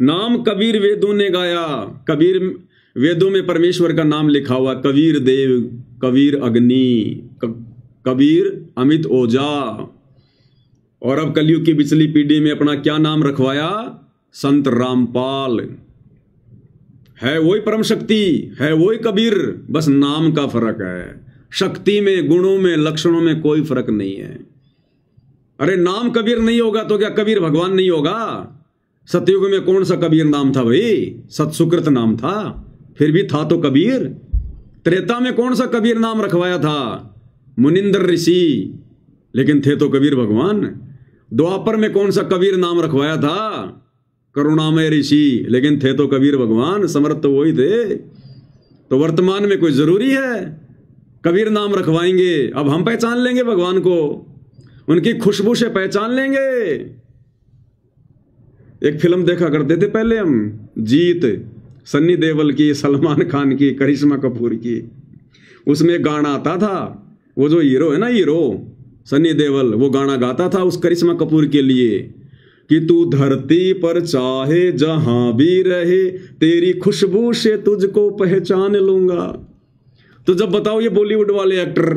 Speaker 1: नाम कबीर वेदों ने गाया। कबीर वेदों में परमेश्वर का नाम लिखा हुआ। कबीर देव, कबीर अग्नि, कबीर अमित ओझा। और अब कलयुग की पिछली पीढ़ी में अपना क्या नाम रखवाया? संत रामपाल। है वही परम शक्ति, है वही कबीर, बस नाम का फर्क है। शक्ति में, गुणों में, लक्षणों में कोई फर्क नहीं है। अरे नाम कबीर नहीं होगा तो क्या कबीर भगवान नहीं होगा? सतयुग में कौन सा कबीर नाम था भाई? सतसुकृत नाम था, फिर भी था तो कबीर। त्रेता में कौन सा कबीर नाम रखवाया था? मुनिंदर ऋषि, लेकिन थे तो कबीर भगवान। द्वापर में कौन सा कबीर नाम रखवाया था? करुणामय ऋषि, लेकिन थे तो कबीर भगवान। समर्थ तो वही थे। तो वर्तमान में कोई जरूरी है कबीर नाम रखवाएंगे? अब हम पहचान लेंगे भगवान को, उनकी खुशबू से पहचान लेंगे। एक फिल्म देखा करते थे पहले हम, जीत, सन्नी देओल की, सलमान खान की, करिश्मा कपूर की। उसमें गाना आता था, वो जो हीरो है ना, हीरो सन्नी देओल, वो गाना गाता था उस करिश्मा कपूर के लिए कि तू धरती पर चाहे जहां भी रहे, तेरी खुशबू से तुझको पहचान लूंगा। तो जब बताओ ये बॉलीवुड वाले एक्टर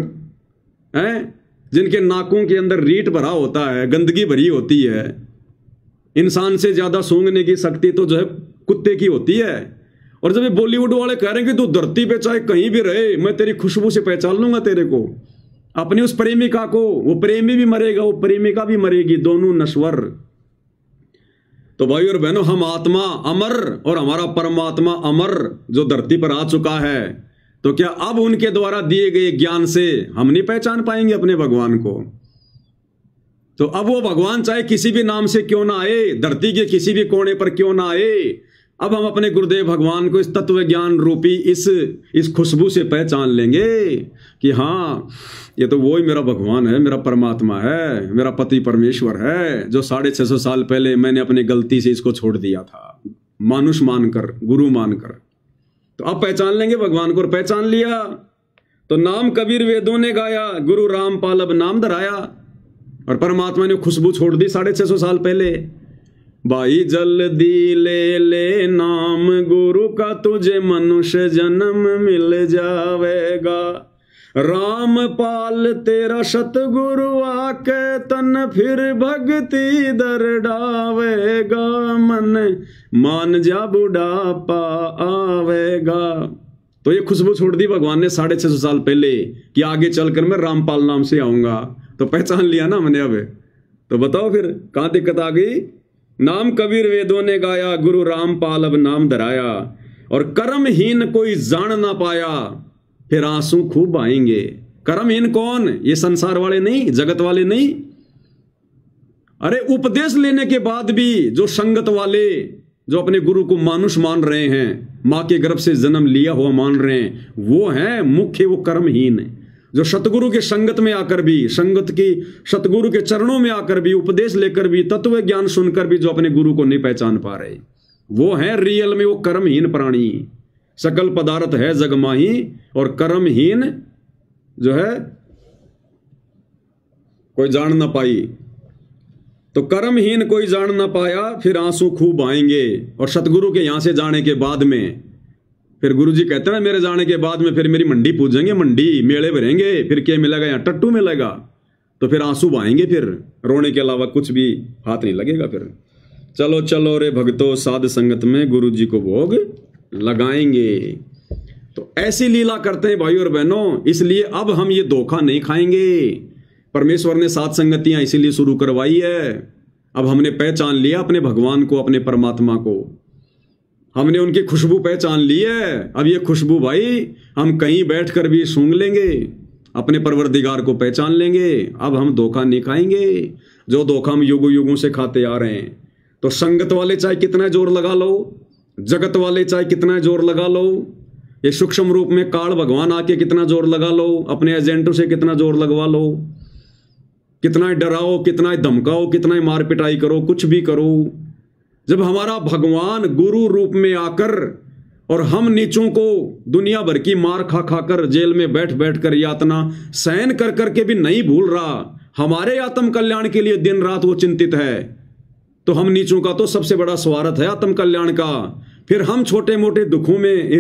Speaker 1: हैं जिनके नाकों के अंदर रीट भरा होता है, गंदगी भरी होती है, इंसान से ज्यादा सूंघने की शक्ति तो जो है कुत्ते की होती है, और जब ये बॉलीवुड वाले कह रहे हैं कि तू धरती पे चाहे कहीं भी रहे, मैं तेरी खुशबू से पहचान लूंगा तेरे को, अपनी उस प्रेमिका को, वो प्रेमी भी मरेगा, वो प्रेमिका भी मरेगी, दोनों नश्वर। तो भाई और बहनों, हम आत्मा अमर और हमारा परमात्मा अमर जो धरती पर आ चुका है, तो क्या अब उनके द्वारा दिए गए ज्ञान से हम नहीं पहचान पाएंगे अपने भगवान को? तो अब वो भगवान चाहे किसी भी नाम से क्यों ना आए, धरती के किसी भी कोने पर क्यों ना आए, अब हम अपने गुरुदेव भगवान को इस तत्व ज्ञान रूपी इस खुशबू से पहचान लेंगे कि हाँ, ये तो वही मेरा भगवान है, मेरा परमात्मा है, मेरा पति परमेश्वर है, जो 650 साल पहले मैंने अपनी गलती से इसको छोड़ दिया था, मानुष मानकर, गुरु मानकर। तो अब पहचान लेंगे भगवान को। और पहचान लिया तो नाम कबीर वेदों ने गाया, गुरु रामपाल अब नाम धराया, और परमात्मा ने खुशबू छोड़ दी 650 साल पहले। भाई जल्दी ले ले नाम गुरु का, तुझे मनुष्य जन्म मिल जावेगा। रामपाल तेरा सतगुरु आके, तन फिर भक्ति दर डावेगा। मन मान जा बुढ़ापा आवेगा। तो ये खुशबू छोड़ दी भगवान ने 650 साल पहले कि आगे चलकर मैं रामपाल नाम से आऊंगा। तो पहचान लिया ना हमने अब। तो बताओ फिर कहां दिक्कत आ गई? नाम कबीर वेदों ने गाया, गुरु रामपाल अब नाम धराया। और कर्महीन कोई जान ना पाया, फिर आंसू खूब आएंगे। कर्महीन कौन? ये संसार वाले नहीं, जगत वाले नहीं। अरे उपदेश लेने के बाद भी जो संगत वाले, जो अपने गुरु को मानुष मान रहे हैं, मां के गर्भ से जन्म लिया हुआ मान रहे हैं, वो हैं मुख्य, वो कर्महीन। जो सतगुरु के संगत में आकर भी, सतगुरु के चरणों में आकर भी, उपदेश लेकर भी, तत्व ज्ञान सुनकर भी जो अपने गुरु को नहीं पहचान पा रहे, वो है रियल में वो कर्महीन प्राणी। सकल पदार्थ है जगमाही, और कर्महीन जो है कोई जान ना पाई। तो कर्महीन कोई जान ना पाया, फिर आंसू खूब आएंगे। और सतगुरु के यहां से जाने के बाद में फिर गुरु जी कहते हैं मेरे जाने के बाद में फिर मेरी मंडी पूजेंगे, मंडी मेले भरेंगे, फिर क्या मिलेगा? यहाँ टट्टू मिलेगा। तो फिर आंसू बहाएंगे, फिर रोने के अलावा कुछ भी हाथ नहीं लगेगा। फिर चलो चलो रे भक्तों साध संगत में, गुरु जी को भोग लगाएंगे। तो ऐसी लीला करते हैं भाई और बहनों। इसलिए अब हम ये धोखा नहीं खाएंगे। परमेश्वर ने सात संगतियां इसीलिए शुरू करवाई है। अब हमने पहचान लिया अपने भगवान को, अपने परमात्मा को, हमने उनकी खुशबू पहचान ली है। अब ये खुशबू भाई हम कहीं बैठकर भी सूंघ लेंगे, अपने परवरदिगार को पहचान लेंगे। अब हम धोखा नहीं खाएंगे, जो धोखा हम युगों युगों से खाते आ रहे हैं। तो संगत वाले चाहे कितना जोर लगा लो, जगत वाले चाहे कितना जोर लगा लो, ये सूक्ष्म रूप में काल भगवान आके कितना जोर लगा लो, अपने एजेंटों से कितना जोर लगवा लो, कितना डराओ, कितना धमकाओ, कितना मार पिटाई करो, कुछ भी करो, जब हमारा भगवान गुरु रूप में आकर और हम नीचों को दुनिया भर की मार खा खाकर जेल में बैठ बैठ कर यातना सहन कर करके भी नहीं भूल रहा, हमारे आत्म कल्याण के लिए दिन रात वो चिंतित है, तो हम नीचों का तो सबसे बड़ा स्वार्थ है आत्म कल्याण का। फिर हम छोटे मोटे दुखों में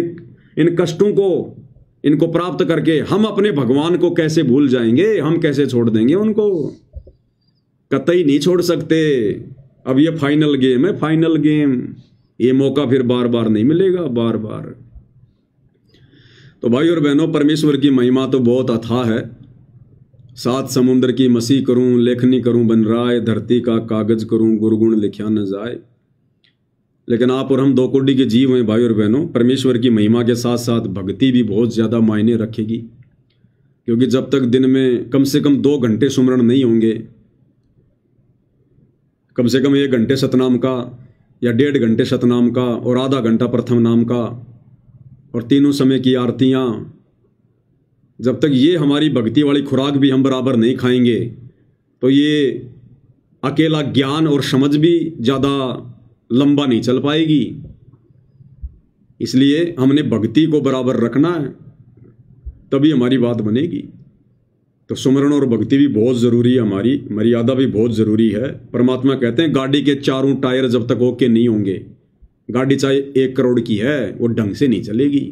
Speaker 1: इन कष्टों को इनको प्राप्त करके हम अपने भगवान को कैसे भूल जाएंगे, हम कैसे छोड़ देंगे उनको? कतई नहीं छोड़ सकते। अब ये फाइनल गेम है, फाइनल गेम, ये मौका फिर बार बार नहीं मिलेगा, बार बार। तो भाई और बहनों, परमेश्वर की महिमा तो बहुत अथाह है। सात समुद्र की मसी करूं, लेखनी करूं बन राय, धरती का कागज करूं, गुरगुण लिखा न जाए। लेकिन आप और हम दो कोटि के जीव हैं भाई और बहनों। परमेश्वर की महिमा के साथ साथ भक्ति भी बहुत ज़्यादा मायने रखेगी, क्योंकि जब तक दिन में कम से कम 2 घंटे सुमरण नहीं होंगे, कम से कम 1 घंटे सतनाम का या 1.5 घंटे सतनाम का और आधा घंटा प्रथम नाम का और तीनों समय की आरतियाँ, जब तक ये हमारी भक्ति वाली खुराक भी हम बराबर नहीं खाएंगे, तो ये अकेला ज्ञान और समझ भी ज़्यादा लंबा नहीं चल पाएगी। इसलिए हमने भक्ति को बराबर रखना है, तभी हमारी बात बनेगी। तो सुमरण और भक्ति भी बहुत ज़रूरी है, हमारी मर्यादा भी बहुत ज़रूरी है। परमात्मा कहते हैं गाड़ी के चारों टायर जब तक ओके नहीं होंगे, गाड़ी चाहे 1 करोड़ की है, वो ढंग से नहीं चलेगी।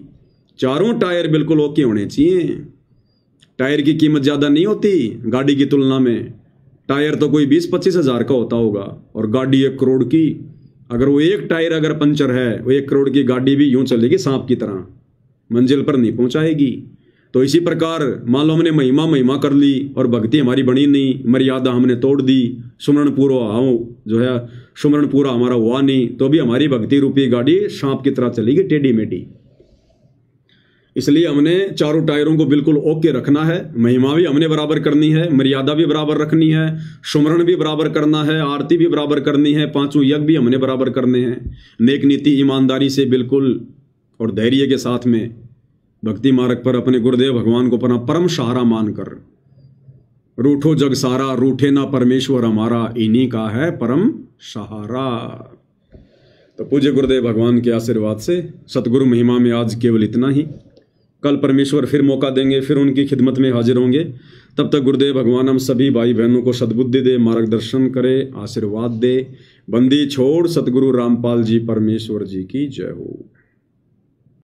Speaker 1: चारों टायर बिल्कुल ओके होने चाहिए। टायर की कीमत ज़्यादा नहीं होती गाड़ी की तुलना में। टायर तो कोई 20-25 हज़ार का होता होगा, और गाड़ी 1 करोड़ की। अगर वो एक टायर अगर पंचर है, वो 1 करोड़ की गाड़ी भी यूं चलेगी सांप की तरह, मंजिल पर नहीं पहुंचाएगी। तो इसी प्रकार मान लो हमने महिमा कर ली और भक्ति हमारी बनी नहीं, मर्यादा हमने तोड़ दी, सुमरण पूरा हमारा हुआ नहीं, तो भी हमारी भक्ति रूपी गाड़ी सांप की तरह चलेगी, टेढ़ी मेढ़ी। इसलिए हमने चारों टायरों को बिल्कुल ओके रखना है। महिमा भी हमने बराबर करनी है, मर्यादा भी बराबर रखनी है, सुमरण भी बराबर करना है, आरती भी बराबर करनी है, 5 यज्ञ भी हमने बराबर करने हैं, नेक नीति ईमानदारी से बिल्कुल और धैर्य के साथ में भक्ति मार्ग पर अपने गुरुदेव भगवान को अपना परम सहारा मानकर। रूठो जग सारा, रूठे ना परमेश्वर हमारा, इन्हीं का है परम सहारा। तो पूज्य गुरुदेव भगवान के आशीर्वाद से सतगुरु महिमा में आज केवल इतना ही। कल परमेश्वर फिर मौका देंगे, फिर उनकी खिदमत में हाजिर होंगे। तब तक गुरुदेव भगवान हम सभी भाई बहनों को सद्बुद्धि दे, मार्गदर्शन करे, आशीर्वाद दे। बंदी छोड़ सतगुरु रामपाल जी परमेश्वर जी की जय हो।